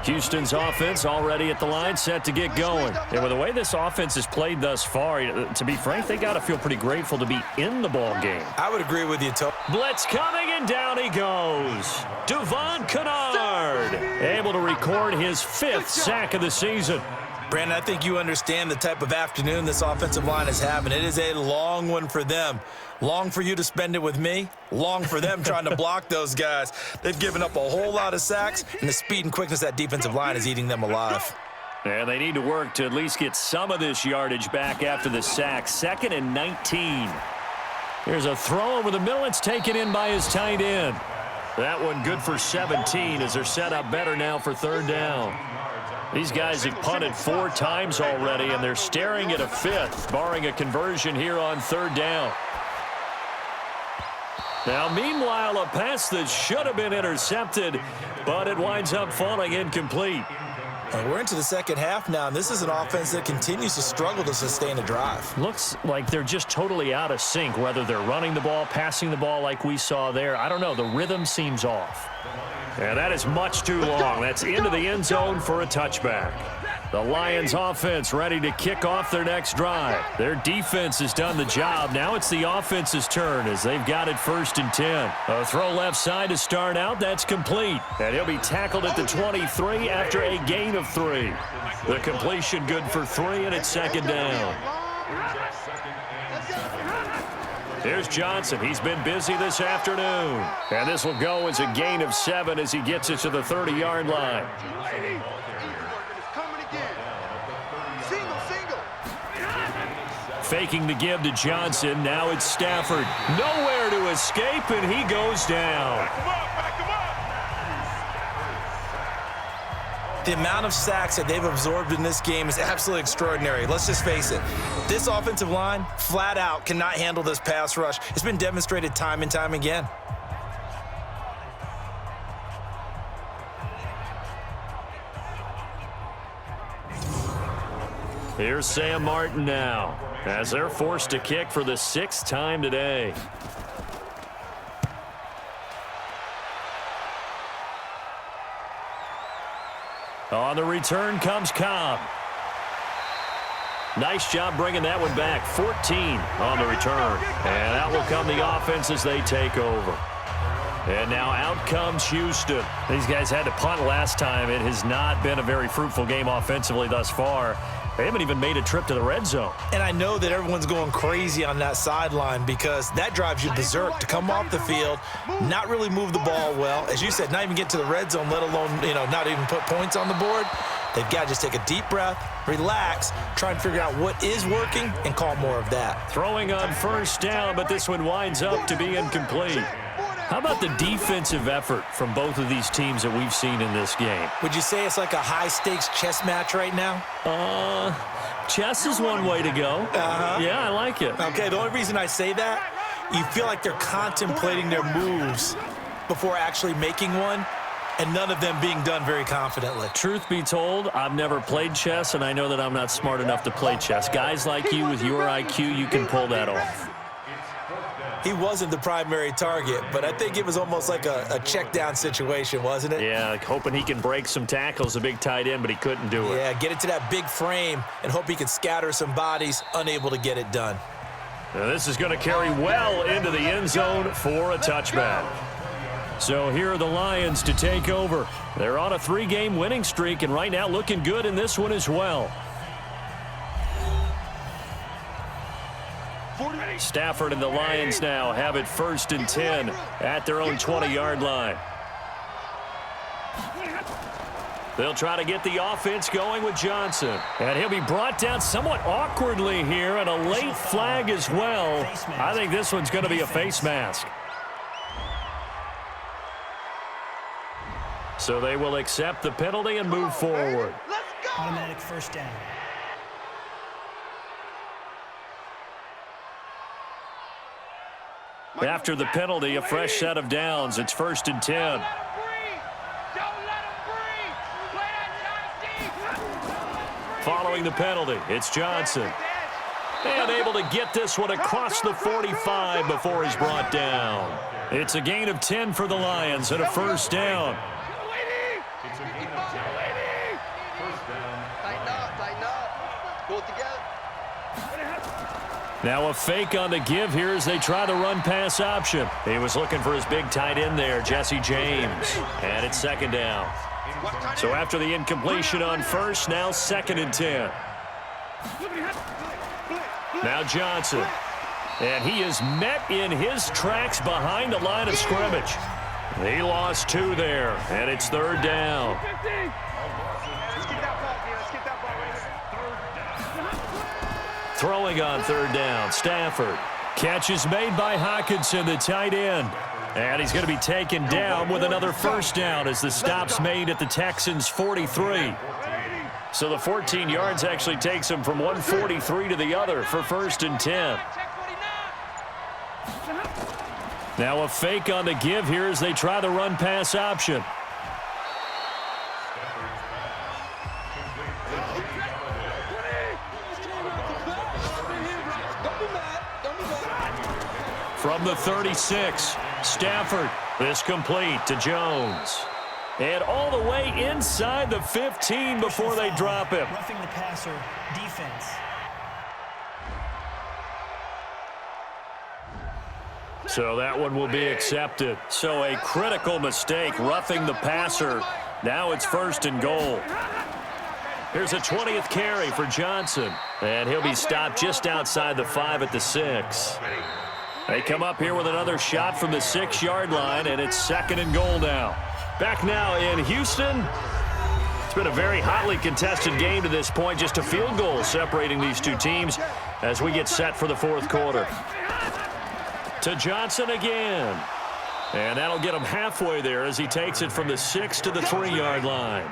Speaker 2: Houston's offense already at the line, set to get going. And with the way this offense has played thus far, to be frank, they got to feel pretty grateful to be in the ball game.
Speaker 3: I would agree with you, Tony.
Speaker 2: Blitz coming, and down he goes. Devon Kennard, able to record his 5th sack of the season.
Speaker 3: Brandon, I think you understand the type of afternoon this offensive line is having. It is a long one for them. Long for you to spend it with me. Long for them trying to block those guys. They've given up a whole lot of sacks, and the speed and quickness of that defensive line is eating them alive.
Speaker 2: And they need to work to at least get some of this yardage back after the sack. 2nd and 19. Here's a throw over the middle. It's taken in by his tight end. That one good for 17 as they're set up better now for third down. These guys have punted 4 times already, and they're staring at a 5th, barring a conversion here on third down. Now, meanwhile, a pass that should have been intercepted, but it winds up falling incomplete.
Speaker 3: And we're into the second half now, and this is an offense that continues to struggle to sustain a drive.
Speaker 2: Looks like they're just totally out of sync, whether they're running the ball, passing the ball like we saw there. I don't know. The rhythm seems off. And that is much too long. That's into the end zone for a touchback. The Lions offense ready to kick off their next drive. Their defense has done the job. Now it's the offense's turn as they've got it 1st and 10. A throw left side to start out. That's complete. And he'll be tackled at the 23 after a gain of 3. The completion good for 3, and it's 2nd down. Here's Johnson. He's been busy this afternoon. And this will go as a gain of 7 as he gets it to the 30-yard line. Faking the give to Johnson. Now it's Stafford. Nowhere to escape, and he goes down.
Speaker 3: The amount of sacks that they've absorbed in this game is absolutely extraordinary. Let's just face it. This offensive line, flat out, cannot handle this pass rush. It's been demonstrated time and time again.
Speaker 2: Here's Sam Martin now, as they're forced to kick for the 6th time today. On the return comes Cobb. Nice job bringing that one back. 14 on the return. And out will come the offense as they take over. And now out comes Houston. These guys had to punt last time. It has not been a very fruitful game offensively thus far. They haven't even made a trip to the red zone.
Speaker 3: And I know that everyone's going crazy on that sideline because that drives you berserk to come off the field, not really move the ball well. As you said, not even get to the red zone, let alone, not even put points on the board. They've got to just take a deep breath, relax, try and figure out what is working, and call more of that.
Speaker 2: Throwing on first down, but this one winds up to be incomplete. How about the defensive effort from both of these teams that we've seen in this game?
Speaker 3: Would you say it's like a high-stakes chess match right now?
Speaker 2: Chess is one way to go. Yeah, I like it.
Speaker 3: Okay, the only reason I say that, you feel like they're contemplating their moves before actually making one, and none of them being done very confidently.
Speaker 2: Truth be told, I've never played chess, and I know that I'm not smart enough to play chess. Guys like you with your IQ, you can pull that off.
Speaker 3: He wasn't the primary target, but I think it was almost like a check-down situation, wasn't it?
Speaker 2: Yeah, like hoping he can break some tackles, a big tight end, but he couldn't do it.
Speaker 3: Yeah, get it to that big frame and hope he can scatter some bodies, unable to get it done.
Speaker 2: Now this is going to carry well into the end zone for a touchback. So here are the Lions to take over. They're on a 3-game winning streak, and right now looking good in this one as well. Stafford and the Lions now have it 1st and 10 at their own 20-yard line. They'll try to get the offense going with Johnson. And he'll be brought down somewhat awkwardly here, and a late flag as well. I think this one's going to be a face mask. So they will accept the penalty and move forward.
Speaker 6: Automatic first down.
Speaker 2: After the penalty, a fresh set of downs. It's 1st and 10. Following the penalty, it's Johnson. And able to get this one across the 45 before he's brought down. It's a gain of 10 for the Lions and a first down. Now a fake on the give here as they try the run-pass option. He was looking for his big tight end there, Jesse James. And it's 2nd down. So after the incompletion on first, now 2nd and 10. Now Johnson. And he is met in his tracks behind the line of scrimmage. He lost 2 there, and it's 3rd down. Throwing on 3rd down, Stafford. Catch is made by Hockenson, the tight end. And he's going to be taken down with another first down as the stop's made at the Texans' 43. So the 14 yards actually takes him from 143 to the other for 1st and 10. Now a fake on the give here as they try the run-pass option. From the 36, Stafford. This complete to Jones. And all the way inside the 15 before they drop him.
Speaker 6: Roughing the passer, defense.
Speaker 2: So that one will be accepted. So a critical mistake, roughing the passer. Now it's 1st and goal. Here's a 20th carry for Johnson. And he'll be stopped just outside the 5 at the 6. They come up here with another shot from the 6-yard line, and it's 2nd and goal now. Back now in Houston. It's been a very hotly contested game to this point. Just a field goal separating these two teams as we get set for the 4th quarter. To Johnson again. And that'll get him halfway there as he takes it from the 6 to the 3-yard line.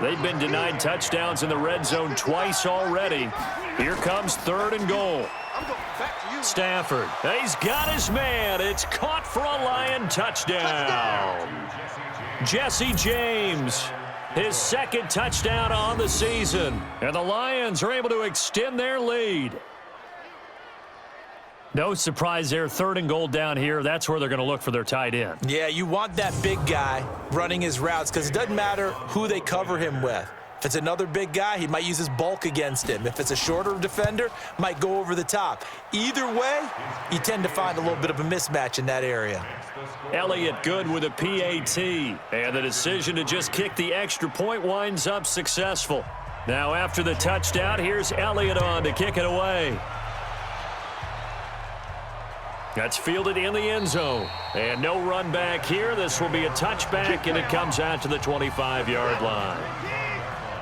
Speaker 2: They've been denied touchdowns in the red zone twice already. Here comes 3rd and goal. Stafford, he's got his man. It's caught for a Lion touchdown. Jesse James, his 2nd touchdown on the season. And the Lions are able to extend their lead. No surprise there, 3rd and goal down here. That's where they're going to look for their tight end.
Speaker 3: Yeah, you want that big guy running his routes because it doesn't matter who they cover him with. If it's another big guy, he might use his bulk against him. If it's a shorter defender, might go over the top. Either way, you tend to find a little bit of a mismatch in that area.
Speaker 2: Elliott good with a PAT. And the decision to just kick the extra point winds up successful. Now after the touchdown, here's Elliott on to kick it away. That's fielded in the end zone. And no run back here. This will be a touchback, and it comes out to the 25-yard line.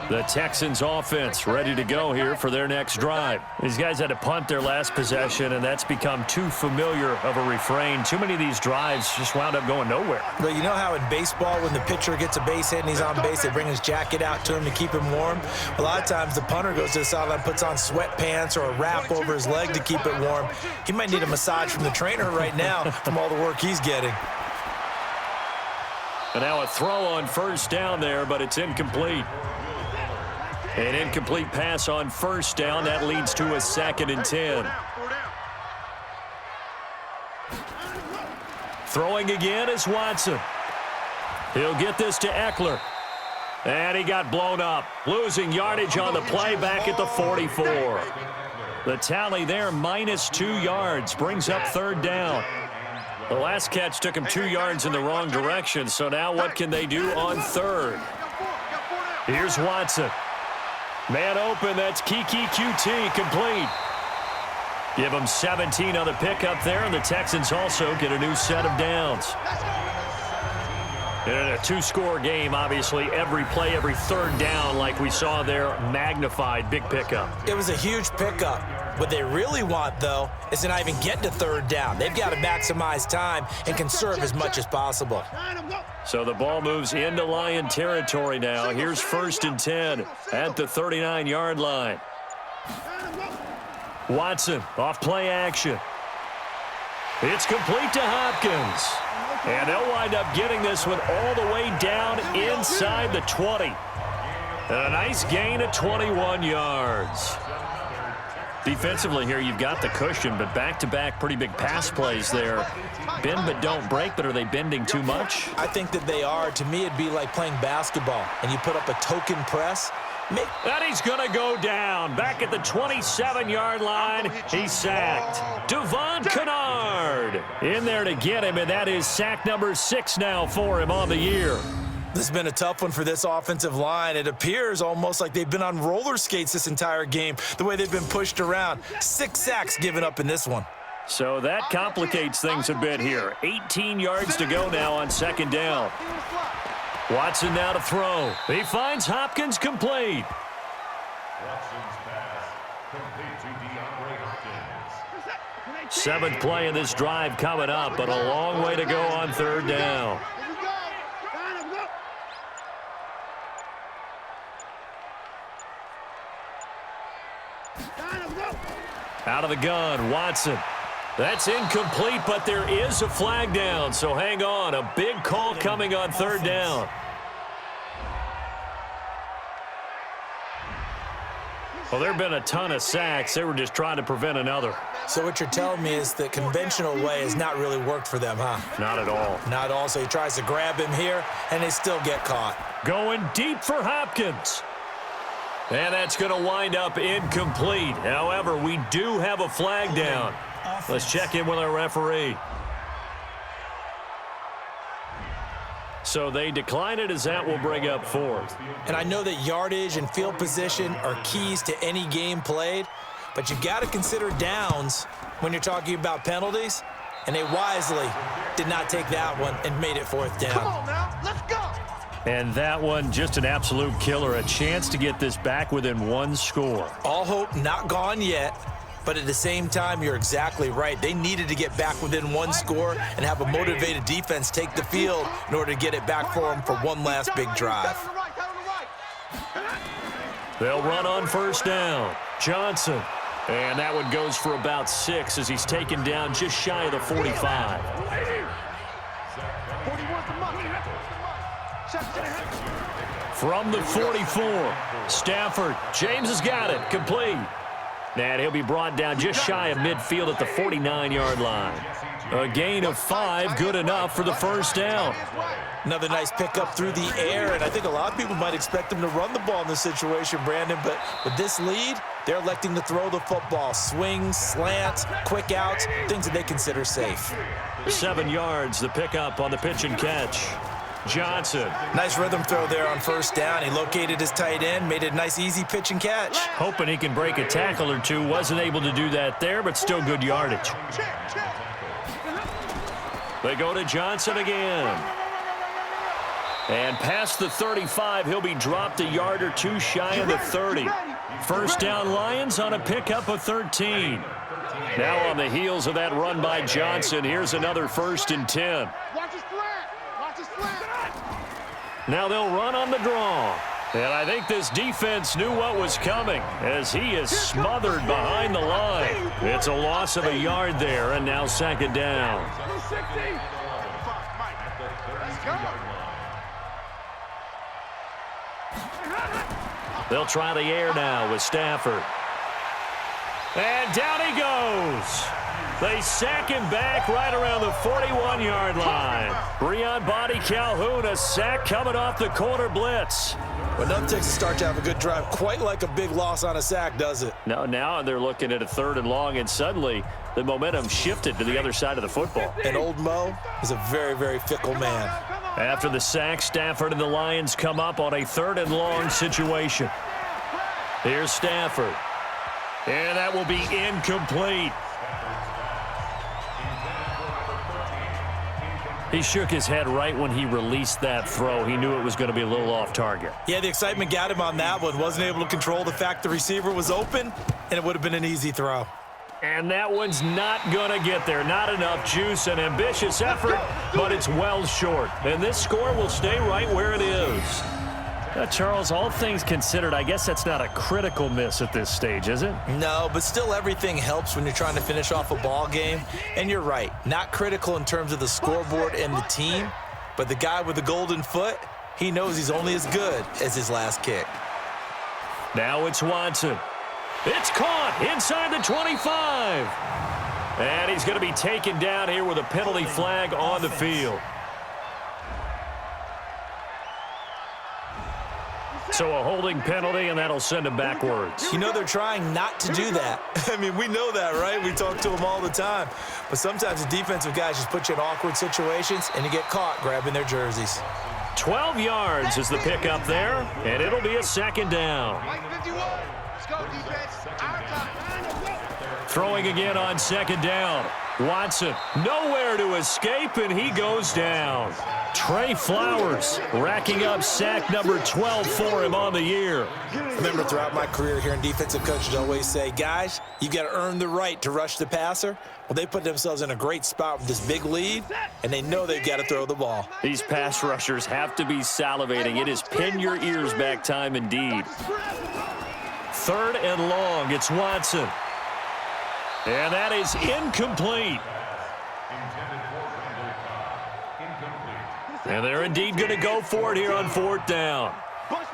Speaker 2: The Texans offense ready to go here for their next drive. These guys had to punt their last possession, and that's become too familiar of a refrain. Too many of these drives just wound up going nowhere.
Speaker 3: Well, you know how in baseball, when the pitcher gets a base hit and he's on base, they bring his jacket out to him to keep him warm? A lot of times the punter goes to the sideline, puts on sweatpants or a wrap over his leg to keep it warm. He might need a massage from the trainer right now from all the work he's getting.
Speaker 2: And now a throw on 1st down there, but it's incomplete. An incomplete pass on 1st down. That leads to a 2nd and 10. Throwing again is Watson. He'll get this to Eckler. And he got blown up. Losing yardage on the play back at the 44. The tally there, -2 yards. Brings up 3rd down. The last catch took him 2 yards in the wrong direction. So now what can they do on 3rd? Here's Watson. Man open, that's Kiki QT, complete. Give them 17 on the pickup there, and the Texans also get a new set of downs. In a 2-score game, obviously, every play, every 3rd down, like we saw there, magnified, big pickup.
Speaker 3: It was a huge pickup. What they really want, though, is to not even get to 3rd down. They've got to maximize time and conserve as much as possible.
Speaker 2: So the ball moves into Lion territory now. Here's 1st and 10 at the 39-yard line. Watson off play action. It's complete to Hopkins. And they'll wind up getting this one all the way down inside the 20. And a nice gain of 21 yards. Defensively here, you've got the cushion, but back-to-back pretty big pass plays there. Bend but don't break, but are they bending too much?
Speaker 3: I think that they are. To me, it'd be like playing basketball, and you put up a token press.
Speaker 2: And he's going to go down. Back at the 27-yard line, he's sacked. Devon Kennard in there to get him, and that is sack number 6 now for him on the year.
Speaker 3: This has been a tough one for this offensive line. It appears almost like they've been on roller skates this entire game, the way they've been pushed around. 6 sacks given up in this one.
Speaker 2: So that complicates things a bit here. 18 yards to go now on 2nd down. Watson now to throw. He finds Hopkins complete.
Speaker 7: Watson's pass complete to Hopkins.
Speaker 2: 7th play of this drive coming up, but a long way to go on 3rd down. Out of the gun, Watson. That's incomplete, but there is a flag down, so hang on. A big call coming on 3rd down. Well, there have been a ton of sacks. They were just trying to prevent another.
Speaker 3: So what you're telling me is the conventional way has not really worked for them, huh?
Speaker 2: Not at all.
Speaker 3: Not at all. So he tries to grab him here, and they still get caught.
Speaker 2: Going deep for Hopkins. And that's going to wind up incomplete. However, we do have a flag down. Let's check in with our referee. So they decline it, as that will bring up 4th.
Speaker 3: And I know that yardage and field position are keys to any game played, but you've got to consider downs when you're talking about penalties, and they wisely did not take that one and made it 4th down.
Speaker 4: Come on now, let's go.
Speaker 2: And that one, just an absolute killer. A chance to get this back within 1 score.
Speaker 3: All hope not gone yet. But at the same time, you're exactly right. They needed to get back within one score and have a motivated defense take the field in order to get it back for them for one last big drive.
Speaker 2: They'll run on first down. Johnson. And that one goes for about 6 as he's taken down just shy of the 45. From the 44, Stafford. James has got it. Complete. And he'll be brought down just shy of midfield at the 49-yard line. A gain of 5, good enough for the first down.
Speaker 3: Another nice pickup through the air, and I think a lot of people might expect them to run the ball in this situation, Brandon, but with this lead, they're electing to throw the football. Swings, slants, quick outs, things that they consider safe.
Speaker 2: 7 yards, the pickup on the pitch and catch. Johnson.
Speaker 3: Nice rhythm throw there on first down. He located his tight end, made it a nice easy pitch and catch.
Speaker 2: Hoping he can break a tackle or two. Wasn't able to do that there, but still good yardage. They go to Johnson again. And past the 35, he'll be dropped a yard or two shy of the 30. First down Lions on a pickup of 13. Now on the heels of that run by Johnson, here's another 1st and 10. Now they'll run on the draw. And I think this defense knew what was coming as he is smothered behind the line. It's a loss of a yard there, and now 2nd down. They'll try the air now with Stafford. And down he goes. They sack him back right around the 41-yard line. Breon Body Calhoun, a sack coming off the corner blitz.
Speaker 3: But nothing takes a start to have a good drive quite like a big loss on a sack, does it?
Speaker 2: No, now they're looking at a 3rd and long, and suddenly the momentum shifted to the other side of the football.
Speaker 3: And old Mo is a very, very fickle man.
Speaker 2: After the sack, Stafford and the Lions come up on a 3rd and long situation. Here's Stafford. And that will be incomplete. He shook his head right when he released that throw. He knew it was going to be a little off target.
Speaker 3: Yeah, the excitement got him on that one. Wasn't able to control the fact the receiver was open, and it would have been an easy throw.
Speaker 2: And that one's not going to get there. Not enough juice, an ambitious effort, but it's well short. And this score will stay right where it is. Charles, all things considered, I guess that's not a critical miss at this stage, is it?
Speaker 3: No, but still everything helps when you're trying to finish off a ball game. And you're right, not critical in terms of the scoreboard and the team, but the guy with the golden foot, he knows he's only as good as his last kick.
Speaker 2: Now it's Watson. It's caught inside the 25. And he's going to be taken down here with a penalty flag on the field. So a holding penalty, and that'll send him backwards.
Speaker 3: You know they're trying not to do that. I mean, we know that, right? We talk to them all the time. But sometimes the defensive guys just put you in awkward situations, and you get caught grabbing their jerseys.
Speaker 2: 12 yards is the pickup there, and it'll be a 2nd down.
Speaker 4: Let's go, defense. Our time.
Speaker 2: Throwing again on 2nd down. Watson, nowhere to escape, and he goes down. Trey Flowers racking up sack number 12 for him on the year.
Speaker 3: Remember, throughout my career here in defensive coaches always say, guys, you got to earn the right to rush the passer. Well, they put themselves in a great spot with this big lead, and they know they've got to throw the ball.
Speaker 2: These pass rushers have to be salivating. It is pin your ears back time indeed. 3rd and long, it's Watson. And that is incomplete. And they're indeed going to go for it here on 4th down.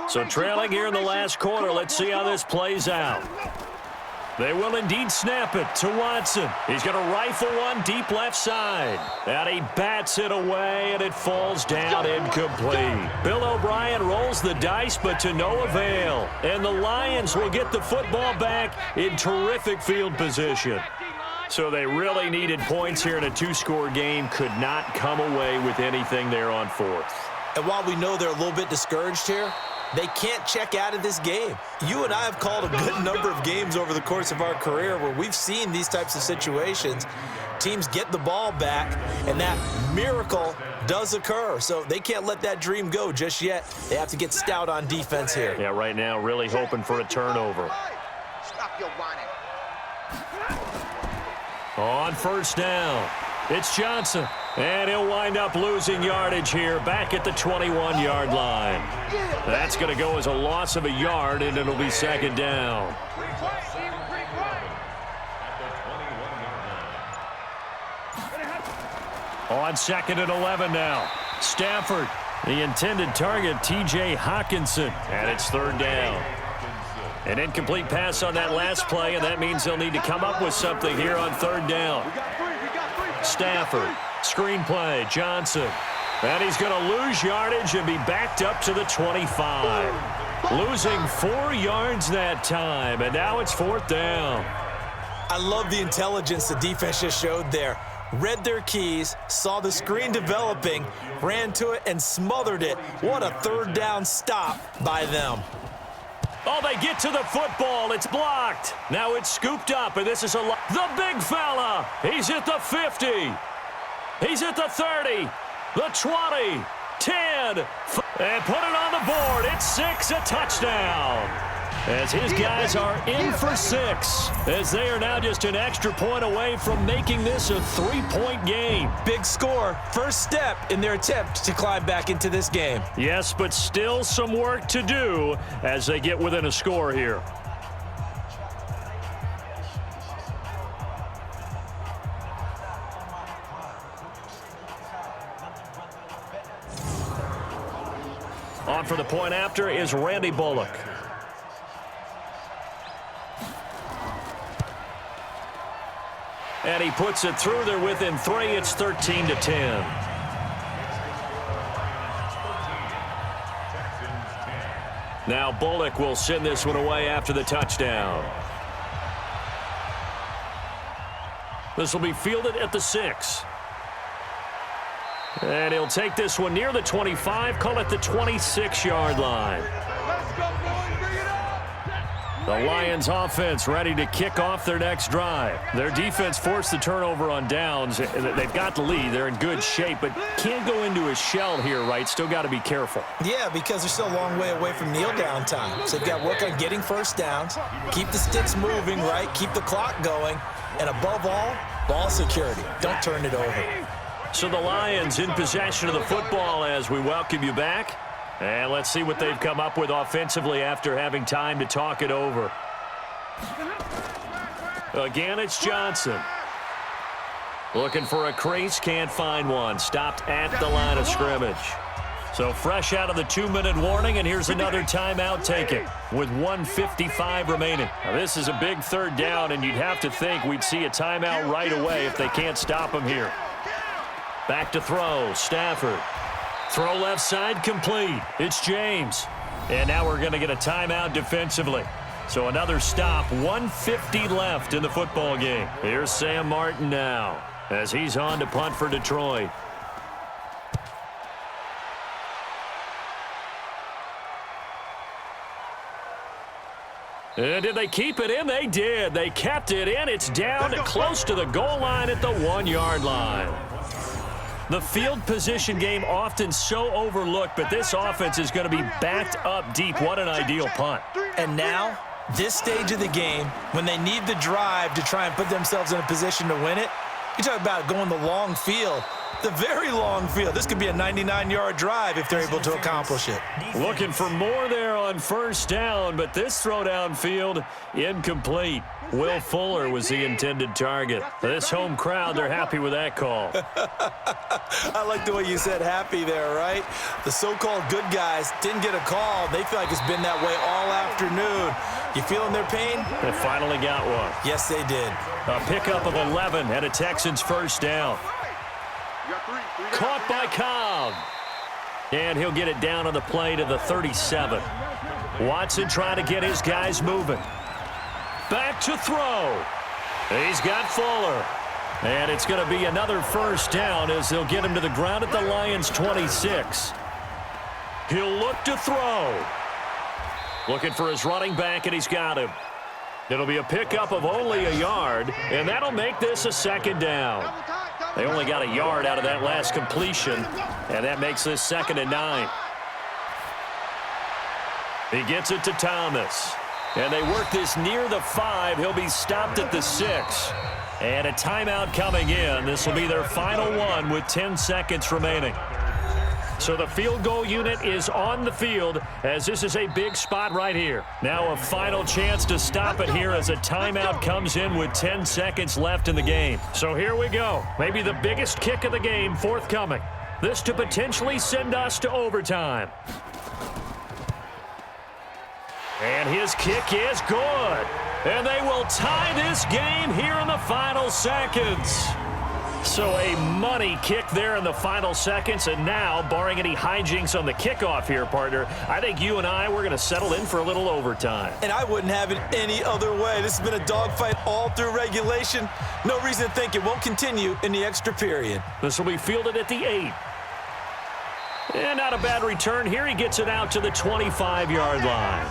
Speaker 2: So trailing here in the last quarter, let's see how this plays out. They will indeed snap it to Watson. He's going to rifle one deep left side. And he bats it away, and it falls down incomplete. Bill O'Brien rolls the dice, but to no avail. And the Lions will get the football back in terrific field position. So they really needed points here in a 2-score game. Could not come away with anything there on 4th.
Speaker 3: And while we know they're a little bit discouraged here, they can't check out of this game. You and I have called a good number of games over the course of our career where we've seen these types of situations. Teams get the ball back, and that miracle does occur. So they can't let that dream go just yet. They have to get stout on defense here.
Speaker 2: Yeah, right now really hoping for a turnover.
Speaker 4: Stop your whining.
Speaker 2: On first down, it's Johnson. And he'll wind up losing yardage here back at the 21-yard line. That's going to go as a loss of a yard, and it'll be second down. On second and 11 now. Stafford, the intended target, T.J. Hawkinson, and it's third down. An incomplete pass on that last play, and that means they'll need to come up with something here on third down. Stafford, screen play, Johnson. And he's going to lose yardage and be backed up to the 25. Losing 4 yards that time, and now it's fourth down.
Speaker 3: I love the intelligence the defense just showed there. Read their keys, saw the screen developing, ran to it, and smothered it. What a third down stop by them.
Speaker 2: Oh, they get to the football. It's blocked. Now it's scooped up, and this is the big fella. He's at the 50. He's at the 30, the 20, 10, and put it on the board. It's 6, a touchdown. As his guys are in for 6, as they are now just an extra point away from making this a 3-point game.
Speaker 3: Big score, first step in their attempt to climb back into this game.
Speaker 2: Yes, but still some work to do as they get within a score here. On for the point after is Randy Bullock. And he puts it through. They're within 3. It's 13-10. Now Bullock will send this one away after the touchdown. This will be fielded at the 6. And he'll take this one near the 25, call it the 26-yard line. The Lions offense ready to kick off their next drive. Their defense forced the turnover on downs. They've got the lead. They're in good shape, but can't go into a shell here, right? Still got to be careful.
Speaker 3: Yeah, because they're still a long way away from kneel down time. So they've got to work on getting first downs, keep the sticks moving, right? Keep the clock going, and above all, ball security. Don't turn it over.
Speaker 2: So the Lions in possession of the football as we welcome you back. And let's see what they've come up with offensively after having time to talk it over. Again, it's Johnson. Looking for a crease, can't find one. Stopped at the line of scrimmage. So fresh out of the 2-minute warning, and here's another timeout taken with 1:55 remaining. Now, this is a big third down, and you'd have to think we'd see a timeout right away if they can't stop him here. Back to throw, Stafford. Throw left side complete. It's James. And now we're going to get a timeout defensively. So another stop, 1:50 left in the football game. Here's Sam Martin now as he's on to punt for Detroit. And did they keep it in? They did. They kept it in. It's down close to the goal line at the 1-yard line. The field position game often so overlooked, but this offense is going to be backed up deep. What an ideal punt.
Speaker 3: And now, this stage of the game, when they need the drive to try and put themselves in a position to win it, you talk about going the long field, the very long field. This could be a 99-yard drive if they're able to accomplish it.
Speaker 2: Looking for more there on first down, but this throw downfield incomplete. Will Fuller was the intended target. This home crowd, they're happy with that call.
Speaker 3: I like the way you said happy there, right? The so-called good guys didn't get a call. They feel like it's been that way all afternoon. You feeling their pain?
Speaker 2: They finally got one.
Speaker 3: Yes, they did.
Speaker 2: A pickup of 11 and a Texans first down. Caught by Cobb. And he'll get it down on the play to the 37. Watson trying to get his guys moving. Back to throw. He's got Fuller. And it's going to be another first down as they'll get him to the ground at the Lions' 26. He'll look to throw. Looking for his running back, and he's got him. It'll be a pickup of only a yard, and that'll make this a second down. They only got a yard out of that last completion, and that makes this 2nd and 9. He gets it to Thomas. And they work this near the 5. He'll be stopped at the 6. And a timeout coming in. This will be their final one with 10 seconds remaining. So the field goal unit is on the field as this is a big spot right here. Now a final chance to stop it here as a timeout comes in with 10 seconds left in the game. So here we go. Maybe the biggest kick of the game forthcoming. This to potentially send us to overtime. And his kick is good. And they will tie this game here in the final seconds. So a money kick there in the final seconds. And now, barring any hijinks on the kickoff here, partner, I think you and we're going to settle in for a little overtime.
Speaker 3: And I wouldn't have it any other way. This has been a dogfight all through regulation. No reason to think it won't continue in the extra period.
Speaker 2: This will be fielded at the 8. And not a bad return here. He gets it out to the 25-yard line.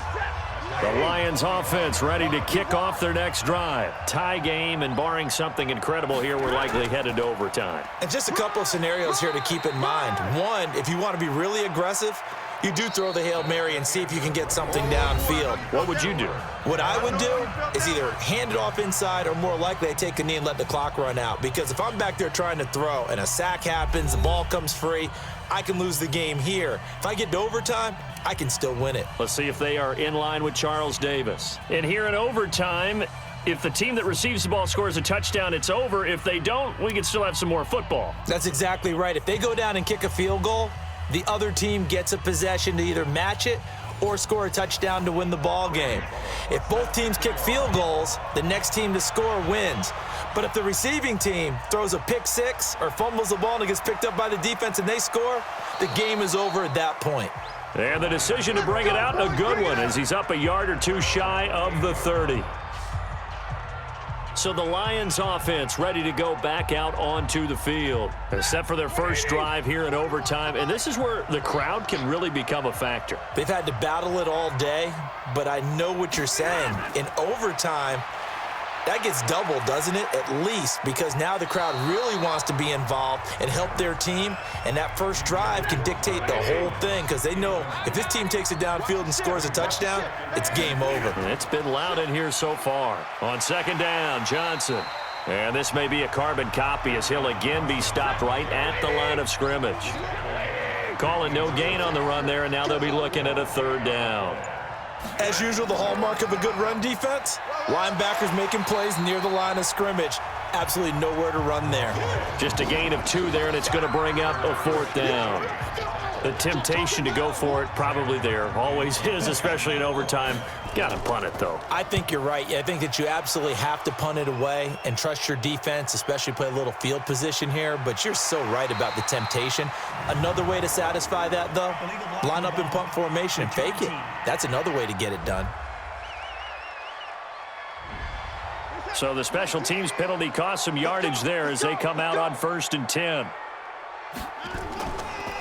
Speaker 2: The Lions offense ready to kick off their next drive. Tie game, and barring something incredible here, we're likely headed to overtime.
Speaker 3: And just a couple of scenarios here to keep in mind. One, if you want to be really aggressive, you do throw the Hail Mary and see if you can get something downfield.
Speaker 2: What would you do?
Speaker 3: What I would do is either hand it off inside or more likely I take a knee and let the clock run out. Because if I'm back there trying to throw and a sack happens, the ball comes free, I can lose the game here. If I get to overtime, I can still win it.
Speaker 2: Let's see if they are in line with Charles Davis. And here in overtime, if the team that receives the ball scores a touchdown, it's over. If they don't, we can still have some more football.
Speaker 3: That's exactly right. If they go down and kick a field goal, the other team gets a possession to either match it or score a touchdown to win the ball game. If both teams kick field goals, the next team to score wins. But if the receiving team throws a pick six or fumbles the ball and it gets picked up by the defense and they score, the game is over at that point.
Speaker 2: And the decision to bring it out, a good one, as he's up a yard or two shy of the 30. So the Lions offense ready to go back out onto the field. They're set for their first drive here in overtime, and this is where the crowd can really become a factor.
Speaker 3: They've had to battle it all day, but I know what you're saying. In overtime, that gets doubled, doesn't it? At least, because now the crowd really wants to be involved and help their team, and that first drive can dictate the whole thing because they know if this team takes it downfield and scores a touchdown, it's game over.
Speaker 2: It's been loud in here so far. On second down, Johnson. And this may be a carbon copy as he'll again be stopped right at the line of scrimmage. Calling no gain on the run there, and now they'll be looking at a third down.
Speaker 3: As usual, the hallmark of a good run defense, linebackers making plays near the line of scrimmage. Absolutely nowhere to run there.
Speaker 2: Just a gain of 2 there, and it's going to bring up a fourth down. The temptation to go for it probably there. Always is, especially in overtime. Got to punt it, though.
Speaker 3: I think you're right. I think that you absolutely have to punt it away and trust your defense, especially play a little field position here. But you're so right about the temptation. Another way to satisfy that, though, line up in punt formation and fake it. That's another way to get it done.
Speaker 2: So the special teams penalty cost some yardage there as they come out on 1st and 10.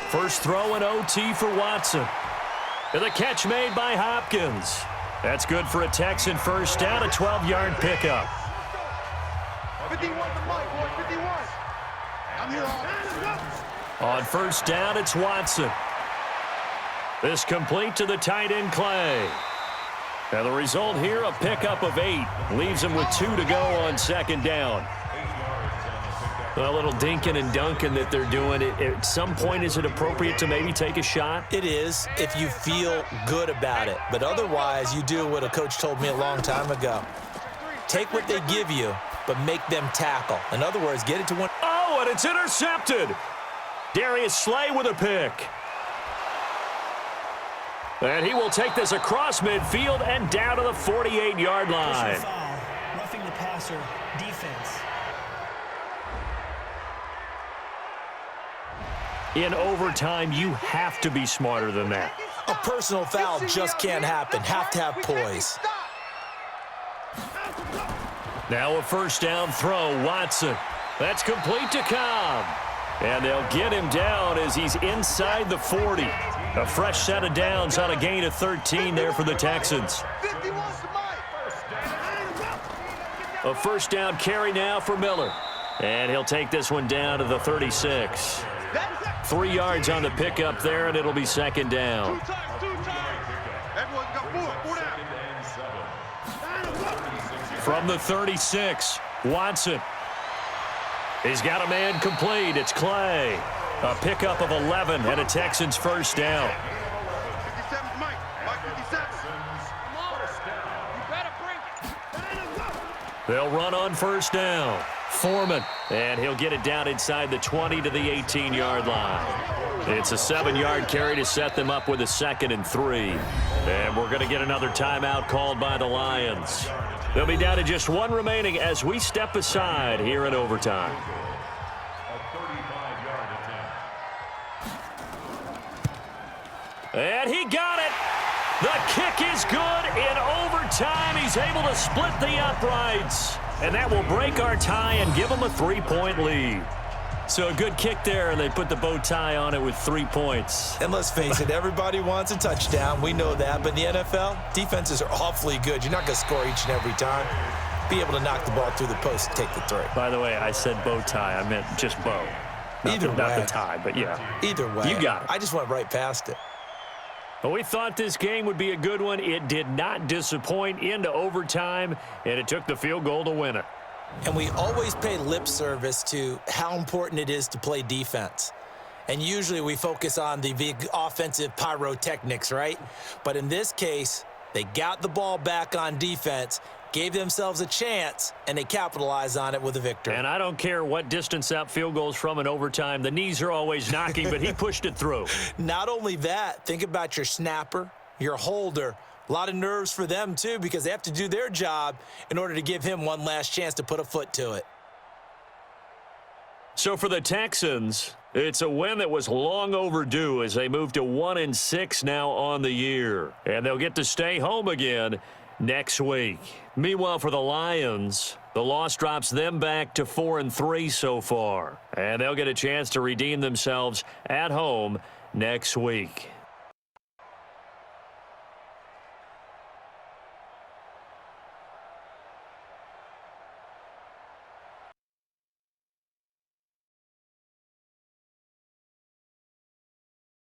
Speaker 2: First throw in OT for Watson. And the catch made by Hopkins. That's good for a Texan first down, a 12-yard pickup.
Speaker 4: 51 to Mike, boy, 51. I'm here all.
Speaker 2: On first down, it's Watson. This complete to the tight end, Clay. Now the result here, a pickup of 8. Leaves him with 2 to go on second down. A little dinking and dunking that they're doing. At some point, is it appropriate to maybe take a shot?
Speaker 3: It is if you feel good about it. But otherwise, you do what a coach told me a long time ago. Take what they give you, but make them tackle. In other words, get it to one.
Speaker 2: Oh, and it's intercepted. Darius Slay with a pick. And he will take this across midfield and down to the 48-yard line.
Speaker 6: Foul, roughing the passer, defense.
Speaker 2: In overtime, you have to be smarter than that.
Speaker 3: A personal foul just can't happen. Have to have poise.
Speaker 2: Now a first down throw, Watson. That's complete to Cobb. And they'll get him down as he's inside the 40. A fresh set of downs on a gain of 13 there for the Texans. A first down carry now for Miller. And he'll take this one down to the 36. 3 yards on the pickup there, and it'll be second down. From the 36, Watson. He's got a man complete. It's Clay. A pickup of 11 and a Texans first down.
Speaker 4: 57 Mike. Mike 57.
Speaker 2: They'll run on first down. Foreman, and he'll get it down inside the 20 to the 18-yard line. It's a 7-yard carry to set them up with a 2nd and 3. And we're going to get another timeout called by the Lions. They'll be down to just one remaining as we step aside here in overtime. And he got it. The kick is good in overtime. He's able to split the uprights. And that will break our tie and give them a 3-point lead. So a good kick there, and they put the bow tie on it with 3 points.
Speaker 3: And let's face it, everybody wants a touchdown. We know that. But in the NFL, defenses are awfully good. You're not going to score each and every time. Be able to knock the ball through the post and take the 3.
Speaker 2: By the way, I said bow tie. I meant just bow. Not the tie, but yeah.
Speaker 3: Either way.
Speaker 2: You got it.
Speaker 3: I just went right past it.
Speaker 2: Well, we thought this game would be a good one. It did not disappoint into overtime, and it took the field goal to win it.
Speaker 3: And we always pay lip service to how important it is to play defense. And usually we focus on the big offensive pyrotechnics, right? But in this case, they got the ball back on defense, gave themselves a chance, and they capitalized on it with a victory.
Speaker 2: And I don't care what distance that field goes from in overtime. The knees are always knocking, but he pushed it through.
Speaker 3: Not only that, think about your snapper, your holder. A lot of nerves for them, too, because they have to do their job in order to give him one last chance to put a foot to it.
Speaker 2: So for the Texans, it's a win that was long overdue as they move to 1-6 now on the year. And they'll get to stay home again next week. Meanwhile, for the Lions, the loss drops them back to 4-3 so far. And they'll get a chance to redeem themselves at home next week.